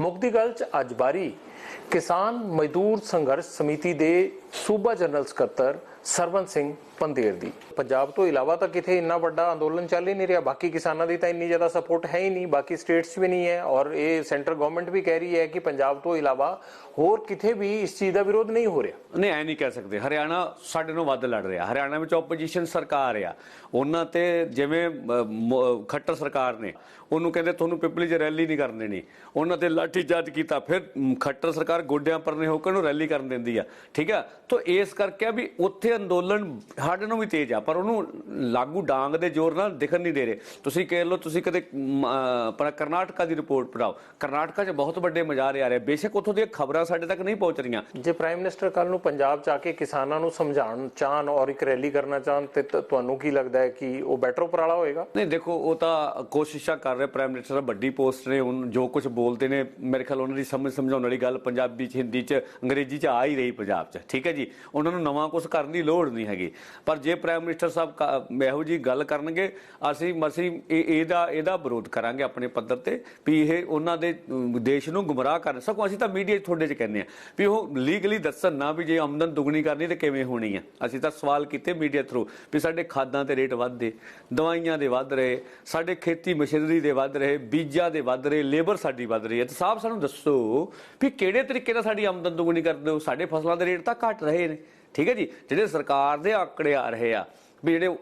ਮੁੱਕਦੀ ਗੱਲ 'ਚ ਅੱਜ ਬਾਰੀ किसान मजदूर संघर्ष समिति के सूबा जनरल सकत्तर सरवण सिंह पंधेर दी। पंजाब तो इलावा तो कितने इन्ना बड़ा अंदोलन चल ही नहीं रहा, बाकी किसानों की तो इन्नी ज़्यादा सपोर्ट है ही नहीं, बाकी स्टेट्स भी नहीं है और ये सेंट्रल गवर्नमेंट भी कह रही है कि पंजाब तो इलावा होर किथे भी इस चीज़ का विरोध नहीं हो रहा। नहीं, ऐ नहीं कह सकते। हरियाणा साडे नालों वध लड़ रहा, हरियाणा में ओपोजिशन सरकार आ, उन्हां ते जिवें खट्टर सरकार ने उन्होंने कहते तुहानूं पिपली च रैली नहीं करन देनी, उन्हां ते लाठीचार्ज किया, फिर खट्टर सरकार गोडियां परने होकर रैली करन दिंदी आ, ठीक है। तो इस करके भी उत्थे अंदोलन साडे नालों भी तेज आ, पर उन्होंने लागू डांग दे जोर नाल दिखन नहीं दे रहे। तुसीं कह लो, तुसीं कदे अपना करनाटका की रिपोर्ट पढ़ाओ, करनाटका च बहुत बड़े मजारे आ रहे, बेशक उत्थों दी खबरां साडे तक नहीं पहुंच रही। जे प्राइम मिनिस्टर कल नूं पंजाब च आके किसानां नूं समझाउण चाहण और एक रैली करना चाहण ते तुहानूं की लगदा है कि वो बैटर उपराला होएगा? नहीं, देखो वो तो कोशिशां कर रहे, प्राइम मिनिस्टर वड्डी पोस्ट ने, जो कुछ बोलते ने मेरे ख्याल उन्होंने समझाने वाली गल पंजाबी च, हिंदी च, अंग्रेजी च आ ही रही पंजाब च, ठीक है जी। उन्होंने नवा कुछ करने की लोड़ नहीं हैगी, पर जे प्राइम मिनिस्टर साहब इहो जी गल करनगे ਅਸੀਂ ਇਹਦਾ ਵਿਰੋਧ ਕਰਾਂਗੇ ਆਪਣੇ ਪੱਧਰ ਤੇ ਵੀ ਇਹ ਉਹਨਾਂ ਦੇ ਦੇਸ਼ ਨੂੰ ਗੁੰਮਰਾਹ ਕਰਨ। ਸਗੋਂ ਅਸੀਂ ਤਾਂ ਮੀਡੀਆ 'ਚ ਤੁਹਾਡੇ 'ਚ ਕਹਿੰਦੇ ਆ ਵੀ ਉਹ ਲੀਗਲੀ ਦੱਸਣ ਨਾ ਵੀ ਜੇ ਆਮਦਨ ਦੁੱਗਣੀ ਕਰਨੀ ਤੇ ਕਿਵੇਂ ਹੋਣੀ ਆ। ਅਸੀਂ ਤਾਂ ਸਵਾਲ ਕੀਤੇ ਮੀਡੀਆ ਥਰੂ ਵੀ ਸਾਡੇ ਖਾਦਾਂ ਤੇ ਰੇਟ ਵੱਧਦੇ, ਦਵਾਈਆਂ ਦੇ ਵੱਧ ਰਹੇ, ਸਾਡੇ ਖੇਤੀ ਮਸ਼ੀਨਰੀ ਦੇ ਵੱਧ ਰਹੇ, ਬੀਜਾਂ ਦੇ ਵੱਧ ਰਹੇ, ਲੇਬਰ ਸਾਡੀ ਵੱਧ ਰਹੀ ਹੈ। ਤੇ ਸਾਹਿਬ ਸਾਨੂੰ ਦੱਸੋ ਵੀ ਕਿਹੜੇ ਤਰੀਕੇ ਨਾਲ ਸਾਡੀ ਆਮਦਨ ਦੁੱਗਣੀ ਕਰਦੇ ਹੋ? ਸਾਡੇ ਫਸਲਾਂ ਦੇ ਰੇਟ ਤਾਂ ਘਟ ਰਹੇ ਨੇ, ਠੀਕ ਹੈ ਜੀ। ਜਿਹੜੇ ਸਰਕਾਰ ਦੇ ਆંકੜੇ ਆ ਰਹੇ ਆ ਵੀ ਜਿਹੜੇ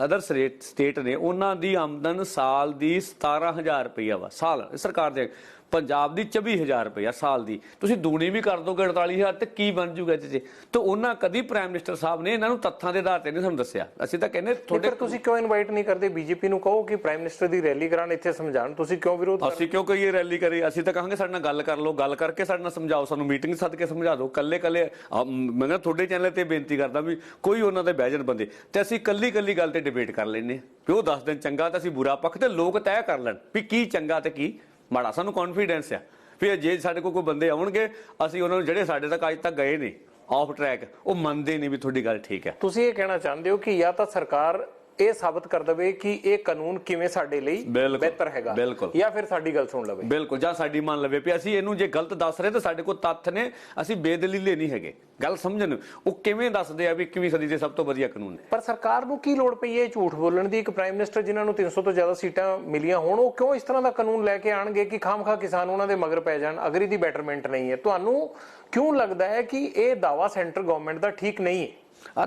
ਅਦਰ ਸਟੇਟ ਨੇ ਉਹਨਾਂ ਦੀ ਆਮਦਨ ਸਾਲ ਦੀ 17,000 ਰੁਪਈਆ ਵਾ ਸਾਲ, ਸਰਕਾਰ ਦੇ ਪੰਜਾਬ ਦੀ 24,000 ਰੁਪਈਆ ਸਾਲ ਦੀ। ਤੁਸੀਂ ਦੂਣੀ ਵੀ ਕਰ ਦੋਗੇ 48,000 ਤੇ ਕੀ ਬਣ ਜੂਗਾ ਇਹਦੇ 'ਚ? ਤੇ ਉਹਨਾਂ ਕਦੀ ਪ੍ਰਾਈਮ ਮਿਨਿਸਟਰ ਸਾਹਿਬ ਨੇ ਇਹਨਾਂ ਨੂੰ ਤੱਥਾਂ ਦੇ ਆਧਾਰ ਤੇ ਨਹੀਂ ਸਾਨੂੰ ਦੱਸਿਆ। ਅਸੀਂ ਤਾਂ ਕਹਿੰਦੇ ਤੁਹਾਡੇ ਤੁਸੀਂ ਕਿਉਂ ਇਨਵਾਈਟ ਨਹੀਂ ਕਰਦੇ ਬੀਜੇਪੀ ਨੂੰ? ਕਹੋ ਕਿ ਪ੍ਰਾਈਮ ਮਿਨਿਸਟਰ ਦੀ ਰੈਲੀ ਕਰਾਉਣ, ਇੱਥੇ ਸਮਝਾਉਣ, ਤੁਸੀਂ ਕਿਉਂ ਵਿਰੋਧ? ਅਸੀਂ ਕਿਉਂ ਕਹੀਏ ਰੈਲੀ ਕਰੀਏ? ਅਸੀਂ ਤਾਂ ਕਹਾਂਗੇ ਸਾਡੇ ਨਾਲ ਗੱਲ ਕਰ ਲਓ, ਗੱਲ ਕਰਕੇ ਸਾਡੇ ਨਾਲ ਸਮਝਾਓ, ਸਾਨੂੰ ਮੀਟਿੰਗ ਸੱਦ ਕੇ ਸਮਝਾ ਦਿਓ। ਕੱਲੇ ਮੈਂ ਕਿਹਾ ਤੁਹਾਡੇ ਚੈਨਲ ਤੇ ਬੇਨਤੀ ਕਰਦਾ ਵੀ ਕੋਈ ਉਹਨਾਂ ਦੇ ਬਹਿ ਜਾਣ ਬੰਦੇ ਤੇ ਅਸੀਂ ਕੱਲੀ ਗੱਲ ਤੇ ਡਿਬੇਟ ਕਰ ਲੈਂਦੇ ਵੀ ਉਹ ਦੱਸ ਦੇਣ ਚੰਗਾ ਤਾਂ ਅਸੀਂ ਬੁਰਾ ਪੱਖ ਤੇ ਲੋਕ ਤੈਅ ਕਰ ਲੈਣ ਵੀ ਕੀ ਚੰਗਾ ਤੇ ਕੀ ਮਾੜਾ। ਸਾਨੂੰ ਕੌਨਫੀਡੈਂਸ ਆ ਵੀ ਜੇ ਸਾਡੇ ਕੋਲ ਕੋਈ ਬੰਦੇ ਆਉਣਗੇ ਅਸੀਂ ਉਹਨਾਂ ਨੂੰ ਜਿਹੜੇ ਸਾਡੇ ਤੱਕ ਅੱਜ ਤੱਕ ਗਏ ਨੇ ਆਫ ਟਰੈਕ ਉਹ ਮੰਨਦੇ ਨਹੀਂ ਵੀ ਤੁਹਾਡੀ ਗੱਲ ਠੀਕ ਹੈ। ਤੁਸੀਂ ਇਹ ਕਹਿਣਾ ਚਾਹੁੰਦੇ ਹੋ ਕਿ ਜਾਂ ਤਾਂ ਸਰਕਾਰ ਇਹ ਸਾਬਤ ਕਰ ਦਵੇ ਕਿ ਇਹ ਕਾਨੂੰਨ ਕਿਵੇਂ ਸਾਡੇ ਲਈ ਬਿਹਤਰ ਹੈਗਾ, ਜਾਂ ਫਿਰ ਸਾਡੀ ਗੱਲ ਸੁਣ ਲਵੇ, ਬਿਲਕੁਲ, ਜਾਂ ਸਾਡੀ ਮੰਨ ਲਵੇ ਵੀ ਅਸੀਂ ਇਹਨੂੰ ਜੇ ਗਲਤ ਦੱਸ ਰਹੇ ਤਾਂ ਸਾਡੇ ਕੋਲ ਤੱਥ ਨੇ, ਅਸੀਂ ਬੇਦਲੀਲੇ ਨਹੀਂ ਹੈਗੇ। ਗੱਲ ਸਮਝਣ ਉਹ ਕਿਵੇਂ ਦੱਸਦੇ ਆ ਵੀ 21ਵੀਂ ਸਦੀ ਦੇ ਸਭ ਤੋਂ ਵਧੀਆ ਕਾਨੂੰਨ ਨੇ। ਪਰ ਸਰਕਾਰ ਨੂੰ ਕੀ ਲੋੜ ਪਈ ਹੈ ਝੂਠ ਬੋਲਣ ਦੀ? ਇੱਕ ਪ੍ਰਾਈਮ ਮਿਨਿਸਟਰ ਜਿਨ੍ਹਾਂ ਨੂੰ 300 ਤੋਂ ਜ਼ਿਆਦਾ ਸੀਟਾਂ ਮਿਲੀਆਂ ਹੋਣ, ਉਹ ਕਿਉਂ ਇਸ ਤਰ੍ਹਾਂ ਦਾ ਕਾਨੂੰਨ ਲੈ ਕੇ ਆਣਗੇ ਕਿ ਖਾਮਖਾ ਕਿਸਾਨ ਉਹਨਾਂ ਦੇ ਮਗਰ ਪੈ ਜਾਣ ਅਗਰ ਇਹਦੀ ਬੈਟਰਮੈਂਟ ਨਹੀਂ ਹੈ? ਤੁਹਾਨੂੰ ਕਿਉਂ ਲੱਗਦਾ ਹੈ ਕਿ ਇਹ ਦਾਅਵਾ ਸੈਂਟਰ ਗਵਰਨਮੈਂਟ ਦਾ ਠੀਕ ਨਹੀਂ ਹੈ?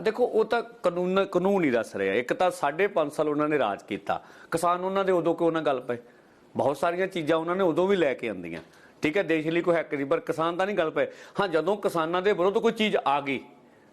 देखो वो तो कानून ही दस रहे। एक तो 5.5 साल उन्होंने राज किया, किसान उन्होंने उदों क्यों ना गल पे, बहुत सारिया चीज़ा उन्होंने उदों भी लैके आंदियां, ठीक है, देश लिए कोई हैक नहीं, पर किसान का नहीं गल पे। हाँ, जदों किसानों के विरोध कोई चीज़ आ गई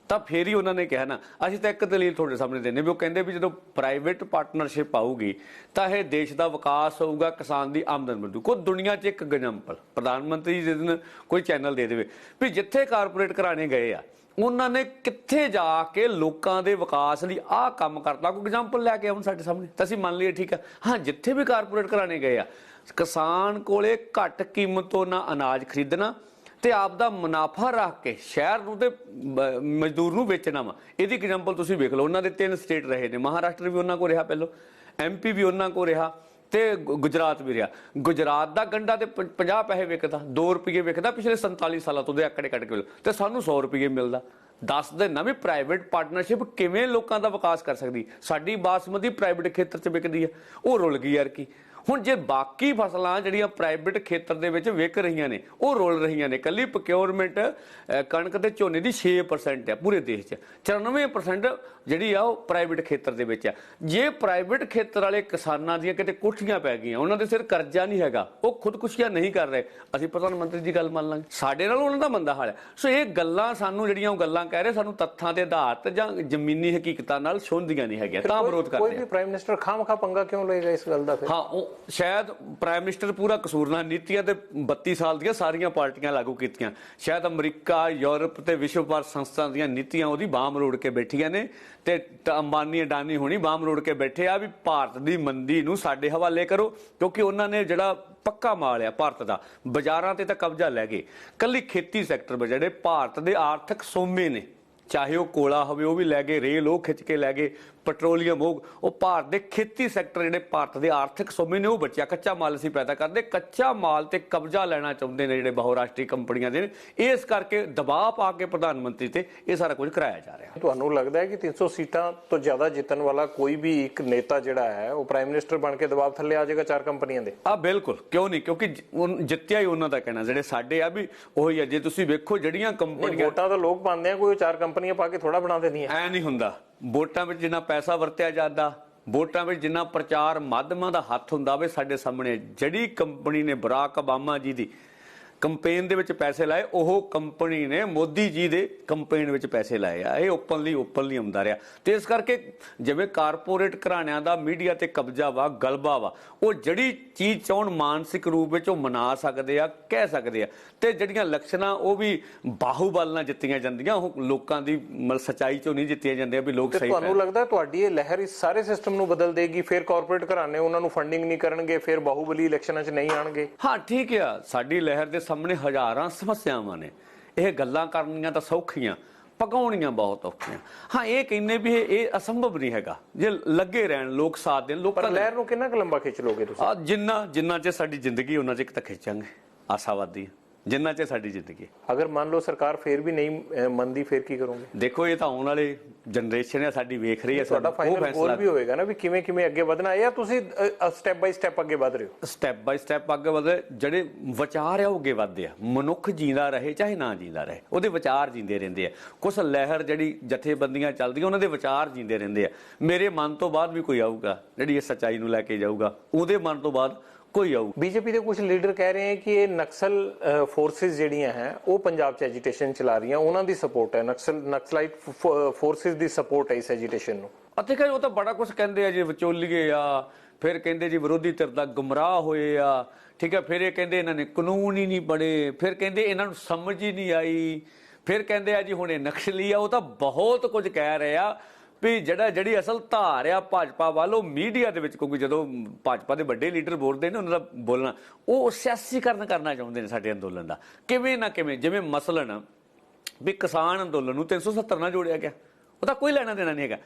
तो फिर ही उन्होंने कहा ना। असीं तो एक दलील थोड़े सामने देने भी, वो कहते भी जो प्राइवेट पार्टनरशिप आऊगी तो यह देश का विकास होगा, किसान की आमदन बढ़ू। कोई दुनिया च एक एग्जाम्पल प्रधानमंत्री जिस दिन कोई चैनल दे दे भी जिथे कारपोरेट कराने गए आ उन्होंने कित्थे जाके लोगों के विकास लिए आह काम करता, कोई एग्जाम्पल लैके आउण साडे सामने तो असीं मान लीए, ठीक है। हाँ, जिथे भी कारपोरेट कराने गए आ किसान कोले घट कीमतों ना अनाज खरीदना ते आपदा मुनाफा रख के शहर नूं ते मजदूर नूं बेचना वा। इहदी एग्जाम्पल तुसीं वेख लो, उन्होंने 3 स्टेट रहे ने, महाराष्ट्र भी उन्होंने को रहा, पहलों MP भी उन्होंने को रहा ते गुजरात भी रहा। गुजरात का गंढा तो 50 पैसे विकदा, 2 रुपये विकदा पिछले 47 सालों तो आंकड़े कट के, तो सानू 100 रुपये मिलता। दस देना भी प्राइवेट पार्टनरशिप किवें लोगों का विकास कर सकती? साडी बासमती प्राइवेट खेतर च विकदी है, वो रुल गई यार की। हुण जे बाकी फसलां जिहड़ियां प्राइवेट खेतर दे विच विक रहीआं ने वो रुल रहीआं ने। कल्ली प्रोक्योरमेंट कणक ते झोने दी 6% है पूरे देश च, 94% जिहड़ी आ प्राइवेट खेतर दे विच आ। जे प्राइवेट खेतर वाले किसानां दीआं किते कोठियां पै गईआं, उन्हां दे सिर करजा नहीं हैगा, वो खुदकुशियां नहीं कर रहे, असीं प्रधानमंत्री दी गल मान लांगे, साडे नाल उन्हां दा मंदा हाल है। सो ये गल्लां सानूं जिहड़ियां गल्लां कह रहे सानूं तत्थां दे आधार ते जां जमीनी हकीकतां नाल छुंहदियां नहीं हैगियां, तां विरोध करदे। कोई भी प्राइम मिनिस्टर खामखा पंगा क्यों लेगा इस गल दा? फिर हाँ, शायद प्राइम मिनिस्टर पूरा कसूर ना, नीतियां ते 32 साल दी सारियां पार्टियां लागू कीतियां, शायद अमरीका, यूरोप ते विश्व भर संस्था दी नीतियां उहदी बांह मरोड़ के बैठियां ने ते अंबानी अडानी होनी बांह मरोड़ के बैठे आ भी भारत दी मंदी नूं साडे हवाले करो, क्योंकि उन्हां ने जिहड़ा पक्का माल आ भारत दा बाजारां ते तां कब्जा लै गए। कल्ली खेती सैक्टर में जिहड़े भारत दे आर्थिक सोमे ने, चाहे वह कोला होवे वो भी लै गए, रेल वो खिंच के लै गए, ਪੈਟਰੋਲੀਅਮ ਹੋਊ, ਉਹ ਭਾਰਤ ਦੇ ਖੇਤੀ ਸੈਕਟਰ ਜਿਹੜੇ ਭਾਰਤ ਦੇ ਆਰਥਿਕ ਸੋਮੇ ਨੇ ਉਹ ਬਚਿਆ। ਕੱਚਾ ਮਾਲ ਅਸੀਂ ਪੈਦਾ ਕਰਦੇ, ਕੱਚਾ ਮਾਲ ਤੇ ਕਬਜ਼ਾ ਲੈਣਾ ਚਾਹੁੰਦੇ ਨੇ ਜਿਹੜੇ ਬਹੁਰਾਸ਼ਟਰੀ ਕੰਪਨੀਆਂ ਦੇ ਨੇ। ਇਸ ਕਰਕੇ ਦਬਾਅ ਪਾ ਕੇ ਪ੍ਰਧਾਨ ਮੰਤਰੀ ਤੇ ਇਹ ਸਾਰਾ ਕੁਝ ਕਰਾਇਆ ਜਾ ਰਿਹਾ। ਤੁਹਾਨੂੰ ਲੱਗਦਾ ਹੈ ਕਿ 300 ਸੀਟਾਂ ਤੋਂ ਜ਼ਿਆਦਾ ਜਿੱਤਣ ਵਾਲਾ ਕੋਈ ਵੀ ਇੱਕ ਨੇਤਾ ਜਿਹੜਾ ਹੈ ਉਹ ਪ੍ਰਾਈਮ ਮਿਨਿਸਟਰ ਬਣ ਕੇ ਦਬਾਅ ਥੱਲੇ ਆ ਜਾਏਗਾ 4 ਕੰਪਨੀਆਂ ਦੇ? ਬਿਲਕੁਲ, ਕਿਉਂ ਨਹੀਂ, ਕਿਉਂਕਿ ਜਿੱਤਿਆ ਹੀ ਉਹਨਾਂ ਦਾ ਕਹਿਣਾ, ਜਿਹੜੇ ਸਾਡੇ ਆ ਵੀ ਉਹੀ ਆ। ਜੇ ਤੁਸੀਂ ਵੇਖੋ ਜਿਹੜੀਆਂ ਕੰਪਨੀਆਂ, ਵੋਟਾਂ ਤਾਂ ਲੋਕ ਪਾਉਂਦੇ ਆ, ਕੋਈ 4 ਕੰਪਨੀਆਂ ਪਾ ਕੇ ਥੋੜਾ ਬਣਾ ਦਿੰਦੀਆਂ। ਐ ਨਹੀਂ ਹੁੰਦਾ। ਵੋਟਾਂ ਵਿੱਚ ਜਿੰਨਾ ਪੈਸਾ ਵਰਤਿਆ ਜਾਂਦਾ, ਵੋਟਾਂ ਵਿੱਚ ਜਿੰਨਾ ਪ੍ਰਚਾਰ ਮਾਧਿਅਮਾਂ ਦਾ ਹੱਥ ਹੁੰਦਾ ਵੇ, ਸਾਡੇ ਸਾਹਮਣੇ ਜਿਹੜੀ ਕੰਪਨੀ ਨੇ ਬਰਾਕ ਓਬਾਮਾ ਜੀ ਦੀ ਕੰਪੇਨ ਦੇ ਵਿੱਚ ਪੈਸੇ ਲਾਏ, ਉਹ ਕੰਪਨੀ ਨੇ ਮੋਦੀ ਜੀ ਦੇ ਕੰਪੇਨ ਵਿੱਚ ਪੈਸੇ ਲਾਏ ਆ। ਇਹ ਓਪਨਲੀ ਆਉਂਦਾ ਰਿਹਾ। ਤੇ ਇਸ ਕਰਕੇ ਜਿਵੇਂ ਕਾਰਪੋਰੇਟ ਘਰਾਣਿਆਂ ਦਾ ਮੀਡੀਆ ਤੇ ਕਬਜ਼ਾ ਵਾ, ਗਲਬਾ ਵਾ, ਉਹ ਜਿਹੜੀ ਚੀਜ਼ ਚਾਹਣ ਮਾਨਸਿਕ ਰੂਪ ਵਿੱਚ ਉਹ ਮਨਾ ਸਕਦੇ ਆ, ਕਹਿ ਸਕਦੇ ਆ। ਤੇ ਜਿਹੜੀਆਂ ਇਲੈਕਸ਼ਨਾਂ ਉਹ ਵੀ ਬਾਹੂਬਲ ਨਾਲ ਜਿੱਤੀਆਂ ਜਾਂਦੀਆਂ, ਉਹ ਲੋਕਾਂ ਦੀ ਸੱਚਾਈ ਚੋਂ ਨਹੀਂ ਜਿੱਤੀਆਂ ਜਾਂਦੀਆਂ ਵੀ ਲੋਕ ਸਹੀ। ਤੁਹਾਨੂੰ ਲੱਗਦਾ ਤੁਹਾਡੀ ਇਹ ਲਹਿਰ ਇਸ ਸਾਰੇ ਸਿਸਟਮ ਨੂੰ ਬਦਲ ਦੇਗੀ? ਫਿਰ ਕਾਰਪੋਰੇਟ ਘਰਾਣੇ ਉਹਨਾਂ ਨੂੰ ਫੰਡਿੰਗ ਨਹੀਂ ਕਰਨਗੇ, ਫਿਰ ਬਾਹੂਬਲੀ ਇਲੈਕਸ਼ਨਾਂ 'ਚ ਨਹੀਂ ਆਣਗੇ? ਹਾਂ ਠੀਕ ਆ, ਸਾਡੀ ਲਹਿਰ ਦੇ ਸਾਹਮਣੇ ਹਜ਼ਾਰਾਂ ਸਮੱਸਿਆਵਾਂ ਨੇ। ਇਹ ਗੱਲਾਂ ਕਰਨੀਆਂ ਤਾਂ ਸੌਖੀਆਂ, ਪਕਾਉਣੀਆਂ ਬਹੁਤ ਔਖੀਆਂ। ਹਾਂ ਇਹ ਕਹਿੰਦੇ ਵੀ ਇਹ ਅਸੰਭਵ ਨਹੀਂ ਹੈਗਾ ਜੇ ਲੱਗੇ ਰਹਿਣ, ਲੋਕ ਸਾਥ ਦੇਣ। ਲੋਕਾਂ ਲਹਿਰ ਨੂੰ ਕਿੰਨਾ ਕੁ ਲੰਬਾ ਖਿੱਚ ਲੋਗੇ ਤੁਸੀਂ? ਜਿੰਨਾ ਚ ਸਾਡੀ ਜ਼ਿੰਦਗੀ ਉਹਨਾਂ ਚ ਤਾਂ ਖਿੱਚਾਂਗੇ, ਆਸਾਵਾਦੀ ਜਿੰਨਾ ਚ ਸਾਡੀ ਜ਼ਿੰਦਗੀ। ਅਗਰ ਮੰਨ ਲਓ ਸਰਕਾਰ ਫੇਰ ਵੀ ਨਹੀਂ ਮੰਨਦੀ, ਫੇਰ ਕੀ ਕਰੋਗੇ? ਦੇਖੋ ਇਹ ਤਾਂ ਆਉਣ ਵਾਲੇ ਜਨਰੇਸ਼ਨ ਹੈ ਸਾਡੀ ਵੇਖ ਰਹੀ ਹੈ। ਤੁਹਾਡਾ ਫਾਈਨਲ ਗੋਲ ਵੀ ਹੋਏਗਾ ਨਾ ਵੀ ਕਿਵੇਂ ਅੱਗੇ ਵਧਣਾ ਹੈ, ਜਾਂ ਤੁਸੀਂ ਸਟੈਪ ਬਾਈ ਸਟੈਪ ਅੱਗੇ ਵਧ ਰਹੇ ਹੋ? ਸਟੈਪ ਬਾਈ ਸਟੈਪ ਅੱਗੇ ਵਧੇ। ਜਿਹੜੇ ਵਿਚਾਰ ਆ ਉਹ ਅੱਗੇ ਵਧਦੇ ਆ। ਮਨੁੱਖ ਜੀਂਦਾ ਰਹੇ ਚਾਹੇ ਨਾ ਜੀਂਦਾ ਰਹੇ, ਉਹਦੇ ਵਿਚਾਰ ਜੀਂਦੇ ਰਹਿੰਦੇ ਆ। ਕੁਛ ਲਹਿਰ ਜਿਹੜੀ ਜਥੇਬੰਦੀਆਂ ਚੱਲਦੀਆਂ ਉਹਨਾਂ ਦੇ ਵਿਚਾਰ ਜੀਂਦੇ ਰਹਿੰਦੇ ਆ। ਮੇਰੇ ਮਨ ਤੋਂ ਬਾਅਦ ਵੀ ਕੋਈ ਆਊਗਾ ਜਿਹੜੀ ਇਹ ਸੱਚਾਈ ਨੂੰ ਲੈ ਕੇ ਜਾਊਗਾ, ਉਹਦੇ ਮਨ ਤੋਂ ਬਾਅਦ ਕੋਈ ਆਊ। ਬੀਜੇਪੀ ਦੇ ਕੁਝ ਲੀਡਰ ਕਹਿ ਰਹੇ ਹਨ ਕਿ ਇਹ ਨਕਸਲ ਫੋਰਸਿਸ ਜਿਹੜੀਆਂ ਹੈ ਉਹ ਪੰਜਾਬ 'ਚ ਐਜੀਟੇਸ਼ਨ ਚਲਾ ਰਹੀਆਂ, ਉਹਨਾਂ ਦੀ ਸਪੋਰਟ ਹੈ, ਨਕਸਲਾਈਟ ਫੋਰਸਿਸ ਦੀ ਸਪੋਰਟ ਹੈ ਇਸ ਐਜੀਟੇਸ਼ਨ ਨੂੰ। ਅਤੇ ਕਿ ਉਹ ਤਾਂ ਬੜਾ ਕੁਝ ਕਹਿੰਦੇ ਆ ਜੀ, ਵਿਚੋਲੀਏ ਆ, ਫਿਰ ਕਹਿੰਦੇ ਜੀ ਵਿਰੋਧੀ ਧਿਰ ਦਾ ਗੁੰਮਰਾਹ ਹੋਏ ਆ, ਠੀਕ ਹੈ। ਫਿਰ ਇਹ ਕਹਿੰਦੇ ਇਹਨਾਂ ਨੇ ਕਾਨੂੰਨ ਹੀ ਨਹੀਂ ਬਣੇ, ਫਿਰ ਕਹਿੰਦੇ ਇਹਨਾਂ ਨੂੰ ਸਮਝ ਹੀ ਨਹੀਂ ਆਈ, ਫਿਰ ਕਹਿੰਦੇ ਆ ਜੀ ਹੁਣ ਇਹ ਨਕਸਲੀ ਆ। ਉਹ ਤਾਂ ਬਹੁਤ ਕੁਝ ਕਹਿ ਰਹੇ ਆ ਵੀ ਜਿਹੜੀ ਅਸਲ ਧਾਰ ਆ ਭਾਜਪਾ ਵੱਲ, ਉਹ ਮੀਡੀਆ ਦੇ ਵਿੱਚ, ਕਿਉਂਕਿ ਜਦੋਂ ਭਾਜਪਾ ਦੇ ਵੱਡੇ ਲੀਡਰ ਬੋਲਦੇ ਨੇ ਉਹਨਾਂ ਦਾ ਬੋਲਣਾ, ਉਹ ਸਿਆਸੀਕਰਨ ਕਰਨਾ ਚਾਹੁੰਦੇ ਨੇ ਸਾਡੇ ਅੰਦੋਲਨ ਦਾ ਕਿਵੇਂ ਨਾ ਕਿਵੇਂ। ਜਿਵੇਂ ਮਸਲਨ ਵੀ ਕਿਸਾਨ ਅੰਦੋਲਨ ਨੂੰ 370 ਨਾਲ ਜੋੜਿਆ ਗਿਆ, ਉਹਦਾ ਕੋਈ ਲੈਣਾ ਦੇਣਾ ਨਹੀਂ ਹੈਗਾ।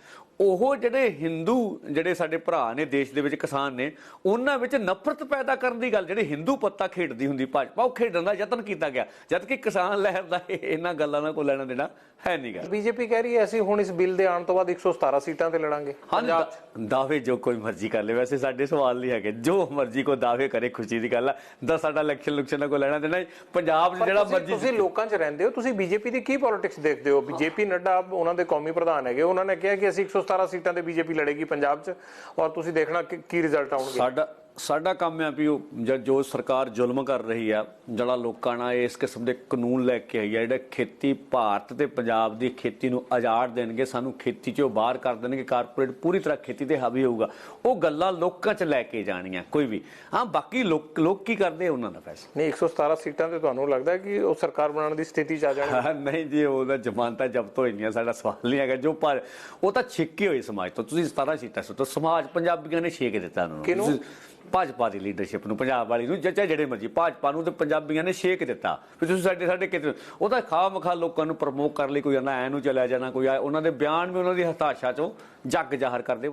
ਉਹ ਜਿਹੜੇ ਹਿੰਦੂ ਜਿਹੜੇ ਸਾਡੇ ਭਰਾ ਨੇ ਦੇਸ਼ ਦੇ ਵਿੱਚ ਕਿਸਾਨ ਨੇ, ਉਹਨਾਂ ਵਿੱਚ ਨਫ਼ਰਤ ਪੈਦਾ ਕਰਨ ਦੀ ਗੱਲ ਜਿਹੜੀ ਹਿੰਦੂ ਪੱਤਾ ਖੇਡਦੀ ਹੁੰਦੀ ਭਾਜਪਾ, ਉਹ ਖੇਡਣ ਦਾ ਯਤਨ ਕੀਤਾ ਗਿਆ, ਜਦ ਕਿ ਕਿਸਾਨ ਲਹਿਰ ਦਾ ਇਹਨਾਂ ਗੱਲਾਂ ਨਾਲ ਕੋਈ ਲੈਣਾ ਦੇਣਾ ਹੈ ਨਹੀਂ ਗਾ। ਬੀਜੇਪੀ ਕਹਿ ਰਹੀ ਹੈ ਅਸੀਂ ਹੁਣ ਇਸ ਬਿੱਲ ਦੇ ਆਉਣ ਤੋਂ ਬਾਅਦ 117 ਸੀਟਾਂ ਤੇ ਲੜਾਂਗੇ। ਦਾਅਵੇ ਜੋ ਕੋਈ ਮਰਜ਼ੀ ਕਰ ਲੇ, ਵੈਸੇ ਸਾਡੇ ਸਵਾਲ ਨਹੀਂ ਹੈਗੇ, ਜੋ ਮਰਜ਼ੀ ਕੋਈ ਦਾਅਵੇ ਕਰੇ, ਖੁਸ਼ੀ ਦੀ ਗੱਲ ਆ। ਸਾਡਾ ਇਲੈਕਸ਼ਨ ਨਾਲ ਕੋਈ ਲੈਣਾ ਦੇਣਾ ਪੰਜਾਬ 'ਚ ਜਿਹੜਾ ਮਰਜ਼ੀ। ਤੁਸੀਂ ਲੋਕਾਂ 'ਚ ਰਹਿੰਦੇ ਹੋ, ਤੁਸੀਂ ਬੀਜੇਪੀ ਦੀ ਕੀ ਪੋਲਿਟਿਕਸ ਦੇਖਦੇ ਹੋ? ਜੇਪੀ ਨੱਡਾ ਉਹਨਾਂ ਦੇ ਕੌਮੀ ਪ੍ਰਧਾਨ ਹੈਗੇ, ਉਹਨਾਂ ਨੇ ਕਿਹਾ ਕਿ ਅਸੀਂ 117 ਸੀਟਾਂ ਤੇ ਬੀਜੇਪੀ ਲੜੇਗੀ ਪੰਜਾਬ 'ਚ, ਔਰ ਤੁਸੀਂ ਦੇਖਣਾ ਕੀ ਰਿਜ਼ਲਟ ਆਉਣਗੇ। ਸਾਡਾ ਕੰਮ ਹੈ ਵੀ ਉਹ ਜੋ ਸਰਕਾਰ ਜ਼ੁਲਮ ਕਰ ਰਹੀ ਆ, ਜਿਹੜਾ ਲੋਕਾਂ ਨਾਲ ਇਸ ਕਿਸਮ ਦੇ ਕਾਨੂੰਨ ਲੈ ਕੇ ਆਈ ਆ, ਜਿਹੜੇ ਖੇਤੀ ਭਾਰਤ ਤੇ ਪੰਜਾਬ ਦੀ ਖੇਤੀ ਨੂੰ ਆਜ਼ਾਦ ਦੇਣਗੇ, ਸਾਨੂੰ ਖੇਤੀ 'ਚੋਂ ਬਾਹਰ ਕਰ ਦੇਣਗੇ, ਕਾਰਪੋਰੇਟ ਪੂਰੀ ਤਰ੍ਹਾਂ ਖੇਤੀ ਤੇ ਹਾਵੀ ਹੋਊਗਾ, ਉਹ ਗੱਲਾਂ ਲੋਕਾਂ 'ਚ ਲੈ ਕੇ ਜਾਣੀਆਂ ਕੋਈ ਵੀ। ਹਾਂ ਬਾਕੀ ਲੋਕ ਕੀ ਕਰਦੇ ਉਹਨਾਂ ਦਾ ਫੈਸਲਾ। ਨਹੀਂ 117 ਸੀਟਾਂ ਤੇ ਤੁਹਾਨੂੰ ਲੱਗਦਾ ਕਿ ਉਹ ਸਰਕਾਰ ਬਣਾਉਣ ਦੀ ਸਥਿਤੀ 'ਚ ਆ ਜਾਣਗੇ? ਨਹੀਂ ਜੀ, ਉਹਦਾ ਜ਼ਮਾਨਤਾਂ ਜ਼ਬਤ ਹੋ ਜਾਂਦੀਆਂ, ਸਾਡਾ ਸਵਾਲ ਨਹੀਂ ਹੈਗਾ। ਜੋ ਪਰ ਉਹ ਤਾਂ ਛਿੱਕੇ ਹੋਏ ਸਮਾਜ ਤੋਂ। ਤੁਸੀਂ 17 ਸੀਟਾਂ ਸੁੱਟੋ, ਸਮਾਜ ਪੰਜਾਬੀਆਂ ਨੇ ਛੇਕ ਦਿੱਤਾ ਉਹਨਾਂ ਨੂੰ, ਭਾਜਪਾ ਦੀ ਲੀਡਰਸ਼ਿਪ ਨੂੰ, ਪੰਜਾਬ ਵਾਲੀ ਨੂੰ, ਜਿਹੜੇ ਮਰਜ਼ੀ ਭਾਜਪਾ ਨੂੰ, ਤੇ ਪੰਜਾਬੀਆਂ ਨੇ ਛੇਕ ਦਿੱਤਾ ਵੀ ਤੁਸੀਂ ਸਾਡੇ ਕਿਤੇ। ਉਹ ਤਾਂ ਖਾਹ ਲੋਕਾਂ ਨੂੰ ਪ੍ਰਮੋਟ ਕਰਨ ਲਈ ਕੋਈ ਆਂਦਾ ਐ ਨੂੰ ਚਲਿਆ ਜਾਣਾ, ਕੋਈ ਉਹਨਾਂ ਦੇ ਬਿਆਨ ਵੀ ਉਹਨਾਂ ਦੀ ਹਤਾਸ਼ਾ ਚੋਂ ਜੱਗ ਜ਼ਾਹਰ ਕਰਦੇ।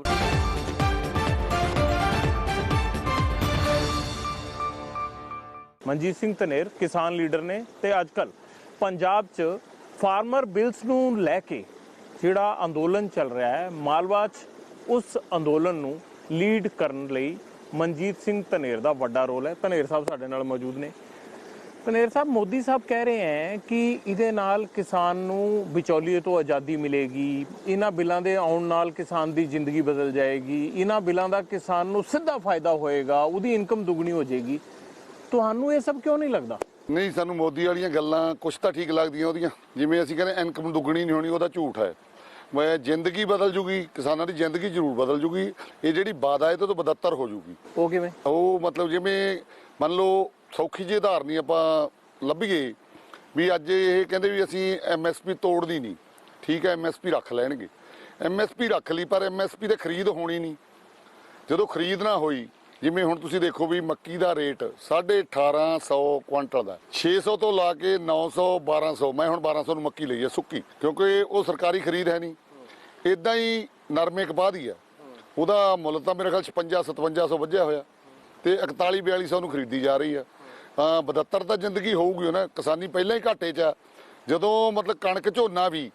ਮਨਜੀਤ ਸਿੰਘ ਧਨੇਰ ਕਿਸਾਨ ਲੀਡਰ ਨੇ, ਤੇ ਅੱਜ ਕੱਲ ਪੰਜਾਬ 'ਚ ਫਾਰਮਰ ਬਿਲਸ ਨੂੰ ਲੈ ਕੇ ਜਿਹੜਾ ਅੰਦੋਲਨ ਚੱਲ ਰਿਹਾ ਹੈ ਮਾਲਵਾ 'ਚ, ਉਸ ਅੰਦੋਲਨ ਨੂੰ ਲੀਡ ਕਰਨ ਲਈ ਮਨਜੀਤ ਸਿੰਘ ਧਨੇਰ ਦਾ ਵੱਡਾ ਰੋਲ ਹੈ। ਧਨੇਰ ਸਾਹਿਬ ਸਾਡੇ ਨਾਲ ਮੌਜੂਦ ਨੇ। ਧਨੇਰ ਸਾਹਿਬ, ਮੋਦੀ ਸਾਹਿਬ ਕਹਿ ਰਹੇ ਹੈ ਕਿ ਇਹਦੇ ਨਾਲ ਕਿਸਾਨ ਨੂੰ ਵਿਚੌਲੀਏ ਤੋਂ ਆਜ਼ਾਦੀ ਮਿਲੇਗੀ, ਇਹਨਾਂ ਬਿੱਲਾਂ ਦੇ ਆਉਣ ਨਾਲ ਕਿਸਾਨ ਦੀ ਜ਼ਿੰਦਗੀ ਬਦਲ ਜਾਏਗੀ, ਇਹਨਾਂ ਬਿੱਲਾਂ ਦਾ ਕਿਸਾਨ ਨੂੰ ਸਿੱਧਾ ਫਾਇਦਾ ਹੋਏਗਾ, ਉਹਦੀ ਇਨਕਮ ਦੁੱਗਣੀ ਹੋ ਜਾਏਗੀ। ਤੁਹਾਨੂੰ ਇਹ ਸਭ ਕਿਉਂ ਨਹੀਂ ਲੱਗਦਾ? ਨਹੀਂ, ਸਾਨੂੰ ਮੋਦੀ ਵਾਲੀਆਂ ਗੱਲਾਂ ਕੁਛ ਤਾਂ ਠੀਕ ਲੱਗਦੀਆਂ ਉਹਦੀਆਂ, ਜਿਵੇਂ ਅਸੀਂ ਕਹਿੰਦੇ ਇਨਕਮ ਦੁੱਗਣੀ ਨਹੀਂ ਹੋਣੀ, ਉਹਦਾ ਝੂਠ ਹੈ। ਜ਼ਿੰਦਗੀ ਬਦਲ ਜੂਗੀ, ਕਿਸਾਨਾਂ ਦੀ ਜ਼ਿੰਦਗੀ ਜ਼ਰੂਰ ਬਦਲ ਜੂਗੀ। ਇਹ ਜਿਹੜੀ ਬਾਦਾ ਹੈ ਤੋਂ ਬਦਤਰ ਹੋ ਜੂਗੀ। ਉਹ ਕਿਵੇਂ? ਉਹ ਮਤਲਬ ਜਿਵੇਂ ਮੰਨ ਲਓ ਸੌਖੀ ਜਿਹੀ ਉਦਾਹਰਣ ਆਪਾਂ ਲੱਭੀਏ ਵੀ ਅੱਜ ਇਹ ਕਹਿੰਦੇ ਵੀ ਅਸੀਂ MSP ਤੋੜਦੀ ਨਹੀਂ, ਠੀਕ ਹੈ MSP ਰੱਖ ਲੈਣਗੇ। MSP ਰੱਖ ਲਈ, ਪਰ MSP ਤੇ ਖਰੀਦ ਹੋਣੀ ਨਹੀਂ। ਜਦੋਂ ਖਰੀਦ ਨਾ ਹੋਈ, ਜਿਵੇਂ ਹੁਣ ਤੁਸੀਂ ਦੇਖੋ ਵੀ ਮੱਕੀ ਦਾ ਰੇਟ 1850 ਕੁਆਂਟਲ ਦਾ, 600 ਤੋਂ ਲਾ ਕੇ 900 1200, ਮੈਂ ਹੁਣ 1200 ਨੂੰ ਮੱਕੀ ਲਈ ਹੈ ਸੁੱਕੀ, ਕਿਉਂਕਿ ਉਹ ਸਰਕਾਰੀ ਖਰੀਦ ਹੈ ਨਹੀਂ। ਇਦਾਂ ਹੀ ਨਰਮੇ ਕਪਾਹ ਦੀ ਆ, ਉਹਦਾ ਮੁੱਲ ਤਾਂ ਮੇਰੇ ਖਿਆਲ 56-5700 ਵੱਜਿਆ ਹੋਇਆ ਤੇ 41-4200 ਨੂੰ ਖਰੀਦੀ ਜਾ ਰਹੀ ਆ। 72 ਤਾਂ ਜ਼ਿੰਦਗੀ ਹੋਊਗੀ ਨਾ, ਕਿਸਾਨੀ ਪਹਿਲਾਂ ਹੀ ਘਾਟੇ 'ਚ ਆ। ਜਦੋਂ ਮਤਲਬ ਕਣਕ ਝੋਨਾ ਵੀ